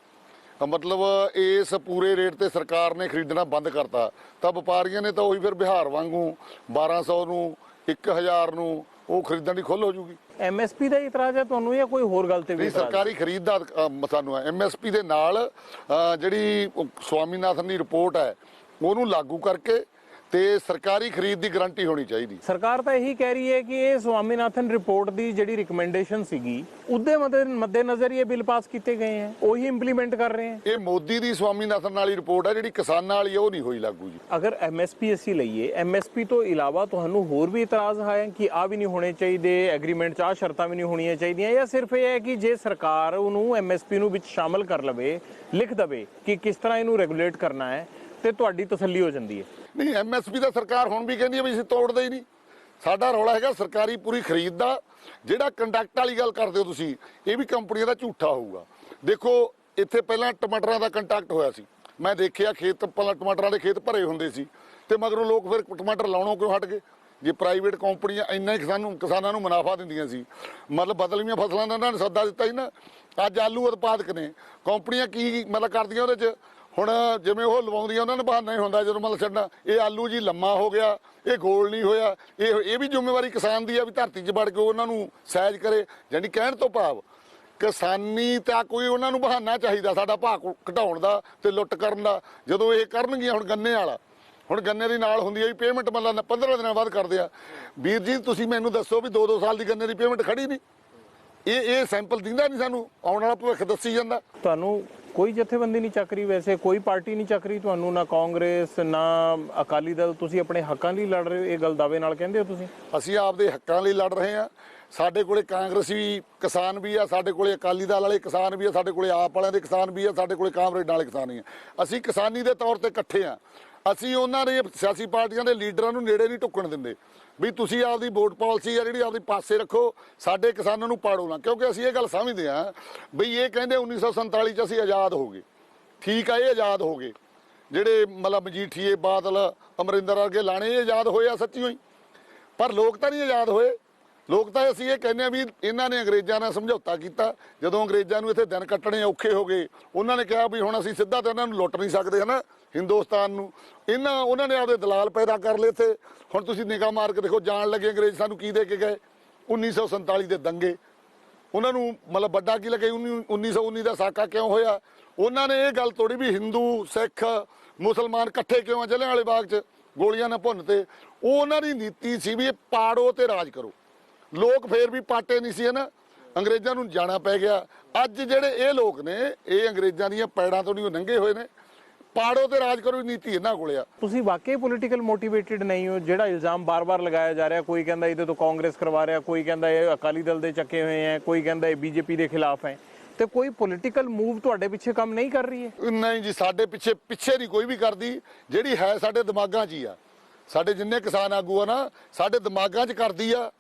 ਮਤਲਬ ਇਸ ਪੂਰੇ ਰੇਟ ਤੇ ਸਰਕਾਰ ਨੇ ਖਰੀਦਣਾ ਬੰਦ ਕਰਤਾ ਤਾਂ ਵਪਾਰੀਆਂ ਨੇ ਤਾਂ ਉਹੀ ਫਿਰ ਬਿਹਾਰ ਵਾਂਗੂ 1200 ਨੂੰ 1000 ਨੂੰ ਉਹ ਖਰੀਦਣ ਦੀ ਖੁੱਲ੍ਹ ਹੋ ਜੂਗੀ। ਐਮਐਸਪੀ ਦਾ ਇਤਰਾਜ਼ ਹੈ ਤੁਹਾਨੂੰ ਜਾਂ ਕੋਈ ਹੋਰ ਗੱਲ ਤੇ ਵੀ? ਸਰਕਾਰੀ ਖਰੀਦ ਦਾ ਸਾਨੂੰ ਐਮਐਸਪੀ ਦੇ ਨਾਲ ਜਿਹੜੀ ਸਵਾਮੀਨਾਥਨ ਦੀ ਰਿਪੋਰਟ ਹੈ ਉਹਨੂੰ ਲਾਗੂ ਕਰਕੇ ਤੇ ਸਰਕਾਰੀ ਖਰੀਦ ਦੀ ਗਾਰੰਟੀ ਹੋਣੀ ਚਾਹੀਦੀ। ਸਰਕਾਰ ਤਾਂ ਇਹੀ ਕਹਿ ਰਹੀ ਹੈ ਕਿ ਇਹ ਸਵਾਮੀਨਾਥਨ ਰਿਪੋਰਟ ਦੀ ਜਿਹੜੀ ਰਿਕਮੈਂਡੇਸ਼ਨ ਸੀਗੀ ਉਹਦੇ ਮੱਦੇਨਜ਼ਰ ਇਹ ਬਿੱਲ ਪਾਸ ਕੀਤੇ ਗਏ ਹੈ, ਉਹੀ ਇੰਪਲੀਮੈਂਟ ਕਰ ਰਹੇ ਹੈ। ਇਹ ਮੋਦੀ ਦੀ ਸਵਾਮੀਨਾਥਨ ਵਾਲੀ ਰਿਪੋਰਟ ਹੈ, ਜਿਹੜੀ ਕਿਸਾਨਾਂ ਵਾਲੀ ਉਹ ਨਹੀਂ ਹੋਈ ਲਾਗੂ ਜੀ। ਅਗਰ ਐਮਐਸਪੀ ਅਸੀਂ ਲਈਏ, ਐਮਐਸਪੀ ਤੋਂ ਇਲਾਵਾ ਤੁਹਾਨੂੰ ਹੋਰ ਵੀ ਇਤਰਾਜ਼ ਹੈ ਕਿ ਆ ਵੀ ਨਹੀਂ ਹੋਣੇ ਚਾਹੀਦੇ, ਐਗਰੀਮੈਂਟ 'ਚ ਆ ਸ਼ਰਤਾਂ ਵੀ ਨਹੀਂ ਹੋਣੀਆਂ ਚਾਹੀਦੀਆਂ, ਜਾਂ ਸਿਰਫ ਇਹ ਹੈ ਕਿ ਜੇ ਸਰਕਾਰ ਉਹਨੂੰ ਐਮਐਸਪੀ ਨੂੰ ਵਿੱਚ ਸ਼ਾਮਲ ਕਰ ਲਵੇ, ਲਿਖ ਦਵੇ ਕਿ ਕਿਸ ਤਰ੍ਹਾਂ ਇਹਨੂੰ ਰੈਗੂਲੇਟ ਕਰਨਾ ਹੈ ਤੇ ਤੁਹਾਡੀ ਤਸੱਲੀ ਹੋ ਜਾਂਦੀ ਹੈ? ਨਹੀਂ, ਐਮਐਸਪੀ ਦਾ ਸਰਕਾਰ ਹੁਣ ਵੀ ਕਹਿੰਦੀ ਹੈ ਵੀ ਅਸੀਂ ਤੋੜਦੇ ਹੀ ਨਹੀਂ। ਸਾਡਾ ਰੌਲਾ ਹੈਗਾ ਸਰਕਾਰੀ ਪੂਰੀ ਖਰੀਦ ਦਾ। ਜਿਹੜਾ ਕੰਡਕਟ ਵਾਲੀ ਗੱਲ ਕਰਦੇ ਹੋ ਤੁਸੀਂ, ਇਹ ਵੀ ਕੰਪਨੀਆਂ ਦਾ ਝੂਠਾ ਹੋਊਗਾ। ਦੇਖੋ ਇੱਥੇ ਪਹਿਲਾਂ ਟਮਾਟਰਾਂ ਦਾ ਕੰਟੈਕਟ ਹੋਇਆ ਸੀ, ਮੈਂ ਦੇਖਿਆ ਖੇਤ ਪਹਿਲਾਂ ਟਮਾਟਰਾਂ ਦੇ ਖੇਤ ਭਰੇ ਹੁੰਦੇ ਸੀ ਤੇ ਮਗਰੋਂ ਲੋਕ ਫਿਰ ਟਮਾਟਰ ਲਾਉਣੋਂ ਕਿਉਂ ਹਟ ਗਏ? ਜੇ ਪ੍ਰਾਈਵੇਟ ਕੰਪਨੀਆਂ ਇੰਨਾ ਹੀ ਕਿਸਾਨਾਂ ਨੂੰ ਮੁਨਾਫਾ ਦਿੰਦੀਆਂ ਸੀ, ਮਤਲਬ ਬਦਲਵੀਆਂ ਫਸਲਾਂ ਦਾ ਉਹਨਾਂ ਨੇ ਸੱਦਾ ਦਿੱਤਾ ਸੀ ਨਾ। ਅੱਜ ਆਲੂ ਉਤਪਾਦਕ ਨੇ ਕੰਪਨੀਆਂ ਕੀ ਮਤਲਬ ਕਰਦੀਆਂ ਉਹਦੇ 'ਚ, ਹੁਣ ਜਿਵੇਂ ਉਹ ਲਵਾਉਂਦੀਆਂ ਉਹਨਾਂ ਨੂੰ ਬਹਾਨਾ ਹੀ ਹੁੰਦਾ ਜਦੋਂ ਮਤਲਬ ਛੱਡਣਾ, ਇਹ ਆਲੂ ਜੀ ਲੰਮਾ ਹੋ ਗਿਆ, ਇਹ ਗੋਲ ਨਹੀਂ ਹੋਇਆ। ਇਹ ਵੀ ਜ਼ਿੰਮੇਵਾਰੀ ਕਿਸਾਨ ਦੀ ਆ ਵੀ ਧਰਤੀ 'ਚ ਵੜ ਕੇ ਉਹਨਾਂ ਨੂੰ ਸਾਈਜ਼ ਕਰੇ। ਯਾਨੀ ਕਹਿਣ ਤੋਂ ਭਾਵ ਕਿਸਾਨੀ ਤਾਂ ਕੋਈ ਉਹਨਾਂ ਨੂੰ ਬਹਾਨਾ ਚਾਹੀਦਾ ਸਾਡਾ ਭਾਅ ਘਟਾਉਣ ਦਾ ਤੇ ਲੁੱਟ ਕਰਨ ਦਾ। ਜਦੋਂ ਇਹ ਕਰਨਗੀਆਂ, ਹੁਣ ਗੰਨੇ ਵਾਲਾ, ਹੁਣ ਗੰਨੇ ਦੀ ਨਾਲ ਹੁੰਦੀ ਹੈ ਵੀ ਪੇਮੈਂਟ ਮਤਲਬ 15 ਦਿਨਾਂ ਬਾਅਦ ਕਰਦੇ ਆ। ਵੀਰ ਜੀ ਤੁਸੀਂ ਮੈਨੂੰ ਦੱਸੋ ਵੀ 2-2 ਸਾਲ ਦੀ ਗੰਨੇ ਦੀ ਪੇਮੈਂਟ ਖੜੀ ਨਹੀਂ। ਇਹ ਸੈਂਪਲ ਦਿੰਦਾ ਨਹੀਂ ਸਾਨੂੰ, ਆਉਣ ਵਾਲਾ ਭਵਿੱਖ ਦੱਸੀ ਜਾਂਦਾ। ਤੁਹਾਨੂੰ ਕੋਈ ਜਥੇਬੰਦੀ ਨਹੀਂ ਚੱਕ ਰਹੀ, ਵੈਸੇ ਕੋਈ ਪਾਰਟੀ ਨਹੀਂ ਚੱਕ ਰਹੀ ਤੁਹਾਨੂੰ, ਨਾ ਕਾਂਗਰਸ ਨਾ ਅਕਾਲੀ ਦਲ? ਤੁਸੀਂ ਆਪਣੇ ਹੱਕਾਂ ਲਈ ਲੜ ਰਹੇ ਹੋ, ਇਹ ਗੱਲ ਦਾਅਵੇ ਨਾਲ ਕਹਿੰਦੇ ਹੋ ਤੁਸੀਂ? ਅਸੀਂ ਆਪਦੇ ਹੱਕਾਂ ਲਈ ਲੜ ਰਹੇ ਹਾਂ। ਸਾਡੇ ਕੋਲੇ ਕਾਂਗਰਸੀ ਕਿਸਾਨ ਵੀ ਆ, ਸਾਡੇ ਕੋਲੇ ਅਕਾਲੀ ਦਲ ਵਾਲੇ ਕਿਸਾਨ ਵੀ ਆ, ਸਾਡੇ ਕੋਲੇ ਆਪ ਵਾਲਿਆਂ ਦੇ ਕਿਸਾਨ ਵੀ ਆ, ਸਾਡੇ ਕੋਲੇ ਕਾਮਰੇਡ ਵਾਲੇ ਕਿਸਾਨ ਵੀ ਆ। ਅਸੀਂ ਕਿਸਾਨੀ ਦੇ ਤੌਰ ਤੇ ਇਕੱਠੇ ਆ। ਅਸੀਂ ਉਹਨਾਂ ਦੇ ਸਿਆਸੀ ਪਾਰਟੀਆਂ ਦੇ ਲੀਡਰਾਂ ਨੂੰ ਨੇੜੇ ਨਹੀਂ ਢੁੱਕਣ ਦਿੰਦੇ ਵੀ ਤੁਸੀਂ ਆਪਦੀ ਵੋਟ ਪਾਲਿਸੀ ਆ ਜਿਹੜੀ ਆਪਦੀ ਪਾਸੇ ਰੱਖੋ, ਸਾਡੇ ਕਿਸਾਨਾਂ ਨੂੰ ਪਾੜੋ ਨਾ। ਕਿਉਂਕਿ ਅਸੀਂ ਇਹ ਗੱਲ ਸਮਝਦੇ ਹਾਂ ਬਈ ਇਹ ਕਹਿੰਦੇ 1947 'ਚ ਅਸੀਂ ਆਜ਼ਾਦ ਹੋ ਗਏ, ਠੀਕ ਆ, ਇਹ ਆਜ਼ਾਦ ਹੋ ਗਏ। ਜਿਹੜੇ ਮਤਲਬ ਮਜੀਠੀਏ, ਬਾਦਲ, ਅਮਰਿੰਦਰ ਵਰਗੇ ਲਾਣੇ ਇਹ ਆਜ਼ਾਦ ਹੋਏ ਆ ਸੱਚੀਓ ਹੀ, ਪਰ ਲੋਕ ਤਾਂ ਨਹੀਂ ਆਜ਼ਾਦ ਹੋਏ। ਲੋਕ ਤਾਂ ਅਸੀਂ ਇਹ ਕਹਿੰਦੇ ਆ ਵੀ ਇਹਨਾਂ ਨੇ ਅੰਗਰੇਜ਼ਾਂ ਨਾਲ ਸਮਝੌਤਾ ਕੀਤਾ। ਜਦੋਂ ਅੰਗਰੇਜ਼ਾਂ ਨੂੰ ਇੱਥੇ ਦਿਨ ਕੱਟਣੇ ਔਖੇ ਹੋ ਗਏ, ਉਹਨਾਂ ਨੇ ਕਿਹਾ ਵੀ ਹੁਣ ਅਸੀਂ ਸਿੱਧਾ ਤਾਂ ਇਹਨਾਂ ਨੂੰ ਲੁੱਟ ਨਹੀਂ ਸਕਦੇ ਹੈ ਨਾ, ਹਿੰਦੁਸਤਾਨ ਨੂੰ। ਉਹਨਾਂ ਨੇ ਆਪਦੇ ਦਲਾਲ ਪੈਦਾ ਕਰ ਲਏ ਇੱਥੇ। ਹੁਣ ਤੁਸੀਂ ਨਿਗਾਹ ਮਾਰ ਕੇ ਦੇਖੋ, ਜਾਣ ਲੱਗੇ ਅੰਗਰੇਜ਼ ਸਾਨੂੰ ਕੀ ਦੇ ਕੇ ਗਏ? 1947 ਦੇ ਦੰਗੇ। ਉਹਨਾਂ ਨੂੰ ਮਤਲਬ ਵੱਡਾ ਕੀ ਲੱਗੇ? 1919 ਦਾ ਸਾਕਾ ਕਿਉਂ ਹੋਇਆ? ਉਹਨਾਂ ਨੇ ਇਹ ਗੱਲ ਤੋੜੀ ਵੀ ਹਿੰਦੂ, ਸਿੱਖ, ਮੁਸਲਮਾਨ ਇਕੱਠੇ ਕਿਉਂ ਆ ਜਲਿਆਂਵਾਲੇ ਬਾਗ 'ਚ ਗੋਲੀਆਂ ਨਾਲ ਭੁੰਨ ਤੇ। ਉਹ ਉਹਨਾਂ ਦੀ ਨੀਤੀ ਸੀ ਵੀ ਇਹ ਪਾੜੋ ਤੇ ਰਾਜ ਕਰੋ। ਲੋਕ ਫੇਰ ਵੀ ਪਾਟੇ ਨਹੀਂ ਸੀ ਨਾ, ਅੰਗਰੇਜ਼ਾਂ ਨੂੰ ਜਾਣਾ ਪੈ ਗਿਆ। ਅੱਜ ਜਿਹੜੇ ਇਹ ਲੋਕ ਨੇ, ਇਹ ਅੰਗਰੇਜ਼ਾਂ ਦੀਆਂ ਪੈੜਾਂ ਤੋਂ ਨਹੀਂ ਨੰਗੇ ਹੋਏ ਨੇ। ਪਾੜੋ ਤੇ ਰਾਜ ਕਰੋ ਨੀਤੀ ਇਹਨਾਂ ਕੋਲੇ ਆ। ਤੁਸੀਂ ਵਾਕਈ ਪੋਲੀਟੀਕਲ ਮੋਟੀਵੇਟਿਡ ਨਹੀਂ ਹੋ? ਜਿਹੜਾ ਇਲਜ਼ਾਮ ਬਾਰ-ਬਾਰ ਲਗਾਇਆ ਜਾ ਰਿਹਾ, ਕੋਈ ਕਹਿੰਦਾ ਇਹਦੇ ਤੋਂ ਕਾਂਗਰਸ ਕਰਵਾ ਰਿਹਾ, ਕੋਈ ਕਹਿੰਦਾ ਇਹ ਅਕਾਲੀ ਦਲ ਦੇ ਚੱਕੇ ਹੋਏ ਹੈ, ਕੋਈ ਕਹਿੰਦਾ ਇਹ ਬੀਜੇਪੀ ਦੇ ਖਿਲਾਫ ਹੈ, ਤੇ ਕੋਈ ਪੋਲੀਟੀਕਲ ਮੂਵ ਤੁਹਾਡੇ ਪਿੱਛੇ ਕੰਮ ਨਹੀਂ ਕਰ ਰਹੀ ਹੈ? ਨਹੀਂ ਜੀ, ਸਾਡੇ ਪਿੱਛੇ ਨਹੀਂ ਕੋਈ ਵੀ ਕਰਦੀ। ਜਿਹੜੀ ਹੈ ਸਾਡੇ ਦਿਮਾਗਾਂ 'ਚ ਹੀ ਆ। ਸਾਡੇ ਜਿੰਨੇ ਕਿਸਾਨ ਆਗੂ ਆ ਨਾ, ਸਾਡੇ ਦਿਮਾਗਾਂ 'ਚ ਕਰਦੀ ਆ।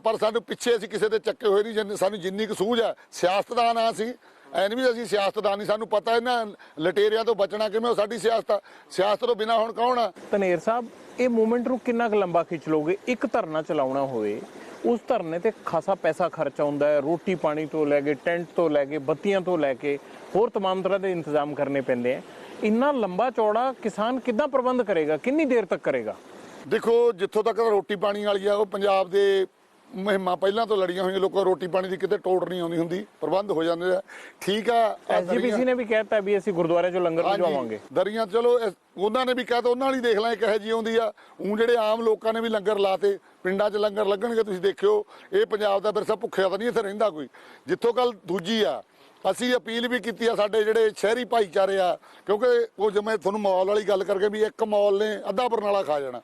ਪਰ ਸਾਨੂੰ ਪਿੱਛੇ ਅਸੀਂ ਕਿਸੇ ਦੇ ਚੱਕੇ ਹੋਏ ਨਹੀਂ। ਸਾਨੂੰ ਜਿੰਨੀ ਕੁ ਸੂਝ ਆ, ਸਿਆਸਤਦਾਨ ਆ ਅਸੀਂ, ਐਨ ਵੀ ਅਸੀਂ ਸਿਆਸਤਦਾਨ ਨਹੀਂ। ਸਾਨੂੰ ਪਤਾ ਇਹਨਾਂ ਲਟੇਰਿਆਂ ਤੋਂ ਬਚਣਾ ਕਿਵੇਂ, ਉਹ ਸਾਡੀ ਸਿਆਸਤ ਆ। ਸਿਆਸਤ ਤੋਂ ਬਿਨਾਂ ਹੁਣ ਕੌਣ ਆ? ਧਨੇਰ ਸਾਹਿਬ, ਇਹ ਮੂਵਮੈਂਟ ਨੂੰ ਕਿੰਨਾ ਕੁ ਲੰਬਾ ਖਿੱਚ ਲੋਗੇ? ਇੱਕ ਧਰਨਾ ਚਲਾਉਣਾ ਹੋਵੇ, ਉਸ ਧਰਨੇ ਤੇ ਖਾਸਾ ਪੈਸਾ ਖਰਚ ਆਉਂਦਾ ਹੈ। ਰੋਟੀ ਪਾਣੀ ਤੋਂ ਲੈ ਕੇ, ਟੈਂਟ ਤੋਂ ਲੈ ਕੇ, ਬੱਤੀਆਂ ਤੋਂ ਲੈ ਕੇ ਹੋਰ ਤਮਾਮ ਤਰ੍ਹਾਂ ਦੇ ਇੰਤਜ਼ਾਮ ਕਰਨੇ ਪੈਂਦੇ ਆ। ਇੰਨਾ ਲੰਬਾ ਚੌੜਾ ਕਿਸਾਨ ਕਿੱਦਾਂ ਪ੍ਰਬੰਧ ਕਰੇਗਾ? ਕਿੰਨੀ ਦੇਰ ਤੱਕ ਕਰੇਗਾ? ਦੇਖੋ, ਜਿੱਥੋਂ ਤੱਕ ਰੋਟੀ ਪਾਣੀ ਵਾਲੀ ਆ, ਉਹ ਪੰਜਾਬ ਦੇ ਮੁਹਿੰਮਾਂ ਪਹਿਲਾਂ ਤੋਂ ਲੜੀਆਂ ਹੋਈਆਂ। ਲੋਕਾਂ ਰੋਟੀ ਪਾਣੀ ਦੀ ਕਿਤੇ ਟੋੜ ਨਹੀਂ ਆਉਂਦੀ ਹੁੰਦੀ, ਪ੍ਰਬੰਧ ਹੋ ਜਾਂਦੇ ਆ। ਠੀਕ ਆ, ਐਸਜੀਪੀਸੀ ਨੇ ਵੀ ਕਹਿਤਾ ਵੀ ਅਸੀਂ ਗੁਰਦੁਆਰੇ 'ਚੋਂ ਲੰਗਰ ਭਜਵਾਵਾਂਗੇ। ਦਰੀਆਂ ਚਲੋ ਉਹਨਾਂ ਨੇ ਵੀ ਕਹਿਤਾ, ਉਹਨਾਂ ਵਾਲੀ ਦੇਖ ਲੈ ਕਿਹੋ ਜਿਹੀ ਆਉਂਦੀ ਆ। ਜਿਹੜੇ ਆਮ ਲੋਕਾਂ ਨੇ ਵੀ ਲੰਗਰ ਲਾਤੇ, ਪਿੰਡਾਂ 'ਚ ਲੰਗਰ ਲੱਗਣਗੇ। ਤੁਸੀਂ ਦੇਖਿਓ, ਇਹ ਪੰਜਾਬ ਦਾ ਵਿਰਸਾ ਭੁੱਖਿਆ ਤਾਂ ਨਹੀਂ ਇੱਥੇ ਰਹਿੰਦਾ ਕੋਈ। ਜਿੱਥੋਂ ਗੱਲ ਦੂਜੀ ਆ, ਅਸੀਂ ਅਪੀਲ ਵੀ ਕੀਤੀ ਆ ਸਾਡੇ ਜਿਹੜੇ ਸ਼ਹਿਰੀ ਭਾਈਚਾਰੇ ਆ, ਕਿਉਂਕਿ ਉਹ ਜਿਵੇਂ ਤੁਹਾਨੂੰ ਮਾਲ ਵਾਲੀ ਗੱਲ ਕਰਕੇ ਵੀ ਇੱਕ ਮਾਲ ਨੇ ਅੱਧਾ ਬਰਨਾਲਾ ਖਾ ਜਾਣਾ।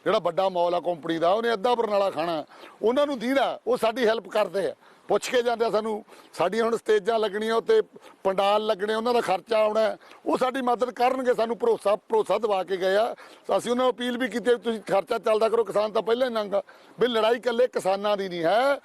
ਜਿਹੜਾ ਵੱਡਾ ਮਾਲ ਆ ਕੰਪਨੀ ਦਾ, ਉਹਨੇ ਅੱਧਾ ਬਰਨਾਲਾ ਖਾਣਾ। ਉਹਨਾਂ ਨੂੰ ਦੀਦਾ, ਉਹ ਸਾਡੀ ਹੈਲਪ ਕਰਦੇ ਆ, ਪੁੱਛ ਕੇ ਜਾਂਦੇ ਆ ਸਾਨੂੰ। ਸਾਡੀਆਂ ਹੁਣ ਸਟੇਜਾਂ ਲੱਗਣੀਆਂ, ਉੱਤੇ ਪੰਡਾਲ ਲੱਗਣੇ, ਉਹਨਾਂ ਦਾ ਖਰਚਾ ਆਉਣਾ, ਉਹ ਸਾਡੀ ਮਦਦ ਕਰਨਗੇ। ਸਾਨੂੰ ਭਰੋਸਾ ਦਿਵਾ ਕੇ ਗਏ ਆ। ਅਸੀਂ ਉਹਨਾਂ ਨੂੰ ਅਪੀਲ ਵੀ ਕੀਤੀ, ਤੁਸੀਂ ਖਰਚਾ ਚੱਲਦਾ ਕਰੋ, ਕਿਸਾਨ ਤਾਂ ਪਹਿਲਾਂ ਹੀ ਨੰਗਾ। ਵੀ ਲੜਾਈ ਇਕੱਲੇ ਕਿਸਾਨਾਂ ਦੀ ਨਹੀਂ ਹੈ,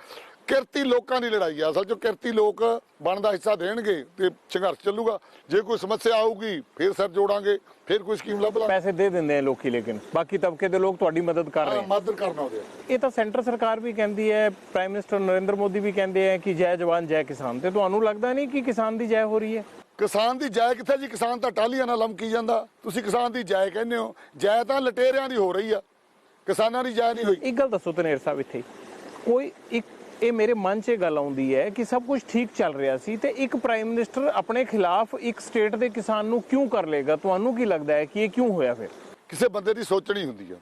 ਕਿਰਤੀ ਲੋਕਾਂ ਦੀ ਲੜਾਈ ਆ। ਅਸਲ 'ਚ ਕਿਰਤੀ ਲੋਕ ਬਣਦਾ ਹਿੱਸਾ ਦੇਣਗੇ ਤੇ ਸੰਘਰਸ਼ ਚੱਲੂਗਾ। ਜੇ ਕੋਈ ਸਮੱਸਿਆ ਆਊਗੀ ਫਿਰ ਸਿਰ ਜੋੜਾਂਗੇ, ਫਿਰ ਕੋਈ ਸਕੀਮ ਲੱਭ ਲਾਂਗੇ। ਪੈਸੇ ਦੇ ਦਿੰਦੇ ਆ ਲੋਕੀ, ਲੇਕਿਨ ਬਾਕੀ ਤਬਕੇ ਦੇ ਲੋਕ ਤੁਹਾਡੀ ਮਦਦ ਕਰ ਰਹੇ ਆ। ਮਦਦ ਕਰਨਾ ਉਹਦੇ। ਇਹ ਤਾਂ ਸੈਂਟਰ ਸਰਕਾਰ ਵੀ ਕਹਿੰਦੀ ਹੈ, ਪ੍ਰਾਈਮ ਮਿਨਿਸਟਰ ਨਰਿੰਦਰ ਮੋਦੀ ਵੀ ਕਹਿੰਦੇ ਆ ਕਿ ਜੈ ਜਵਾਨ ਜੈ ਕਿਸਾਨ, ਤੇ ਤੁਹਾਨੂੰ ਲੱਗਦਾ ਨਹੀਂ ਕਿ ਕਿਸਾਨ ਦੀ ਜੈ ਹੋ ਰਹੀ ਹੈ? ਕਿਸਾਨ ਦੀ ਜੈ ਕਿੱਥੇ ਜੀ? ਕਿਸਾਨ ਤਾਂ ਟਾਹਲੀਆਂ ਨਾਲ ਲਮਕੀ ਜਾਂਦਾ। ਤੁਸੀਂ ਕਿਸਾਨ ਦੀ ਜੈ ਕਹਿੰਦੇ ਹੋ, ਜੈ ਤਾਂ ਲਟੇਰਿਆਂ ਦੀ ਹੋ ਰਹੀ ਆ, ਕਿਸਾਨਾਂ ਦੀ ਜੈ ਨਹੀਂ ਹੋਈ। ਇੱਕ ਗੱਲ ਦੱਸੋ ਧਨੇਰ ਸਾਹਿਬ, ਇੱਥੇ ਕੋਈ ਇੱਕ ਇਹ ਮੇਰੇ ਮਨ 'ਚ ਇਹ ਗੱਲ ਆਉਂਦੀ ਹੈ ਕਿ ਸਭ ਕੁਝ ਠੀਕ ਚੱਲ ਰਿਹਾ ਸੀ ਤੇ ਇੱਕ ਪ੍ਰਾਈਮ ਮਿਨਿਸਟਰ ਆਪਣੇ ਖਿਲਾਫ ਇੱਕ ਸਟੇਟ ਦੇ ਕਿਸਾਨ ਨੂੰ ਕਿਉਂ ਕਰ ਲੇਗਾ? ਤੁਹਾਨੂੰ ਕੀ ਲੱਗਦਾ ਹੈ ਕਿ ਇਹ ਕਿਉਂ ਹੋਇਆ? ਫਿਰ ਕਿਸੇ ਬੰਦੇ ਦੀ ਸੋਚਣੀ ਹੁੰਦੀ ਆ।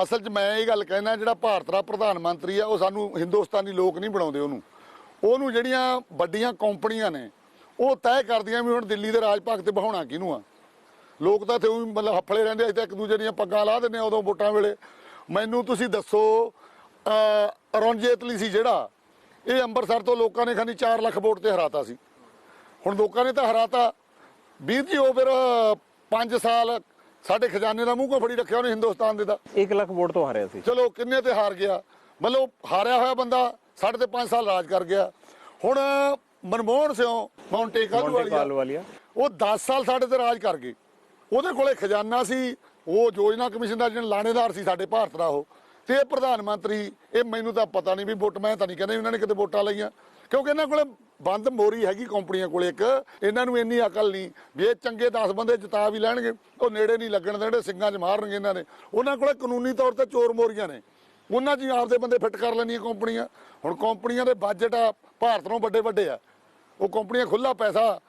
ਅਸਲ 'ਚ ਮੈਂ ਇਹ ਗੱਲ ਕਹਿਣਾ, ਜਿਹੜਾ ਭਾਰਤ ਦਾ ਪ੍ਰਧਾਨ ਮੰਤਰੀ ਆ ਉਹ ਸਾਨੂੰ ਹਿੰਦੁਸਤਾਨੀ ਲੋਕ ਨਹੀਂ ਬਣਾਉਂਦੇ। ਉਹਨੂੰ ਜਿਹੜੀਆਂ ਵੱਡੀਆਂ ਕੰਪਨੀਆਂ ਨੇ ਉਹ ਤੈਅ ਕਰਦੀਆਂ ਵੀ ਹੁਣ ਦਿੱਲੀ ਦੇ ਰਾਜ ਭਾਗ ਤੇ ਬਹਾਉਣਾ ਕਿਹਨੂੰ ਆ। ਲੋਕ ਤਾਂ ਇੱਥੇ ਮਤਲਬ ਹੱਫਲੇ ਰਹਿੰਦੇ, ਅਸੀਂ ਤਾਂ ਇੱਕ ਦੂਜੇ ਦੀਆਂ ਪੱਗਾਂ ਲਾ ਦਿੰਦੇ ਆ ਉਦੋਂ ਵੋਟਾਂ ਵੇਲੇ। ਮੈਨੂੰ ਤੁਸੀਂ ਦੱਸੋ, ਅਰੁਣ ਜੇਤਲੀ ਸੀ ਜਿਹੜਾ, ਇਹ ਅੰਮ੍ਰਿਤਸਰ ਤੋਂ ਲੋਕਾਂ ਨੇ ਖਾਨੀ 4 ਲੱਖ ਵੋਟ ਤੇ ਹਰਾਤਾ ਸੀ। ਹੁਣ ਲੋਕਾਂ ਨੇ ਤਾਂ ਹਰਾਤਾ ਵੀਰ ਜੀ, ਉਹ ਫਿਰ 5 ਸਾਲ ਸਾਡੇ ਖਜ਼ਾਨੇ ਦਾ ਮੂੰਹ ਕੋ ਫੜੀ ਰੱਖਿਆ ਉਹਨੇ ਹਿੰਦੁਸਤਾਨ ਦੇ ਦਾ। 1 ਲੱਖ ਵੋਟ ਤੋਂ ਹਾਰਿਆ ਸੀ। ਚਲੋ ਕਿੰਨੇ ਤੇ ਹਾਰ ਗਿਆ, ਮਤਲਬ ਹਾਰਿਆ ਹੋਇਆ ਬੰਦਾ ਸਾਡੇ ਤੇ 5 ਸਾਲ ਰਾਜ ਕਰ ਗਿਆ। ਹੁਣ ਮਨਮੋਹਨ ਸਿੰਘ ਮੌਂਟੇ ਕਾਲੂਵਾਲੀਆ, ਉਹ 10 ਸਾਲ ਸਾਡੇ ਤੇ ਰਾਜ ਕਰ ਗਏ। ਉਹਦੇ ਕੋਲੇ ਖਜ਼ਾਨਾ ਸੀ, ਉਹ ਯੋਜਨਾ ਕਮਿਸ਼ਨ ਦਾ ਜਿਹੜਾ ਲਾਣੇਦਾਰ ਸੀ ਸਾਡੇ ਭਾਰਤ ਦਾ ਉਹ, ਤੇ ਇਹ ਪ੍ਰਧਾਨ ਮੰਤਰੀ। ਇਹ ਮੈਨੂੰ ਤਾਂ ਪਤਾ ਨਹੀਂ ਵੀ ਵੋਟ, ਮੈਂ ਤਾਂ ਨਹੀਂ ਕਹਿੰਦਾ ਇਹਨਾਂ ਨੇ ਕਿਤੇ ਵੋਟਾਂ ਲਈਆਂ, ਕਿਉਂਕਿ ਇਹਨਾਂ ਕੋਲੇ ਬੰਦ ਮੋਰੀ ਹੈਗੀ ਕੰਪਨੀਆਂ ਕੋਲੇ। ਇੱਕ ਇਹਨਾਂ ਨੂੰ ਇੰਨੀ ਅਕਲ ਨਹੀਂ ਵੀ ਇਹ ਚੰਗੇ 10 ਬੰਦੇ ਜਿਤਾ ਵੀ ਲੈਣਗੇ, ਉਹ ਨੇੜੇ ਨਹੀਂ ਲੱਗਣ ਦੇਣਗੇ, ਸਿੰਘਾਂ 'ਚ ਮਾਰਨਗੇ ਇਹਨਾਂ ਨੇ। ਉਹਨਾਂ ਕੋਲੇ ਕਾਨੂੰਨੀ ਤੌਰ ਤੇ ਚੋਰ ਮੋਰੀਆਂ ਨੇ, ਉਹਨਾਂ 'ਚ ਆਪਦੇ ਬੰਦੇ ਫਿੱਟ ਕਰ ਲੈਣੀਆਂ ਕੰਪਨੀਆਂ। ਹੁਣ ਕੰਪਨੀਆਂ ਦੇ ਬਜਟ ਆ ਭਾਰਤ ਨੂੰ ਵੱਡੇ ਵੱਡੇ ਆ, ਉਹ ਕੰਪਨੀਆਂ ਖੁੱਲ੍ਹਾ ਪੈਸਾ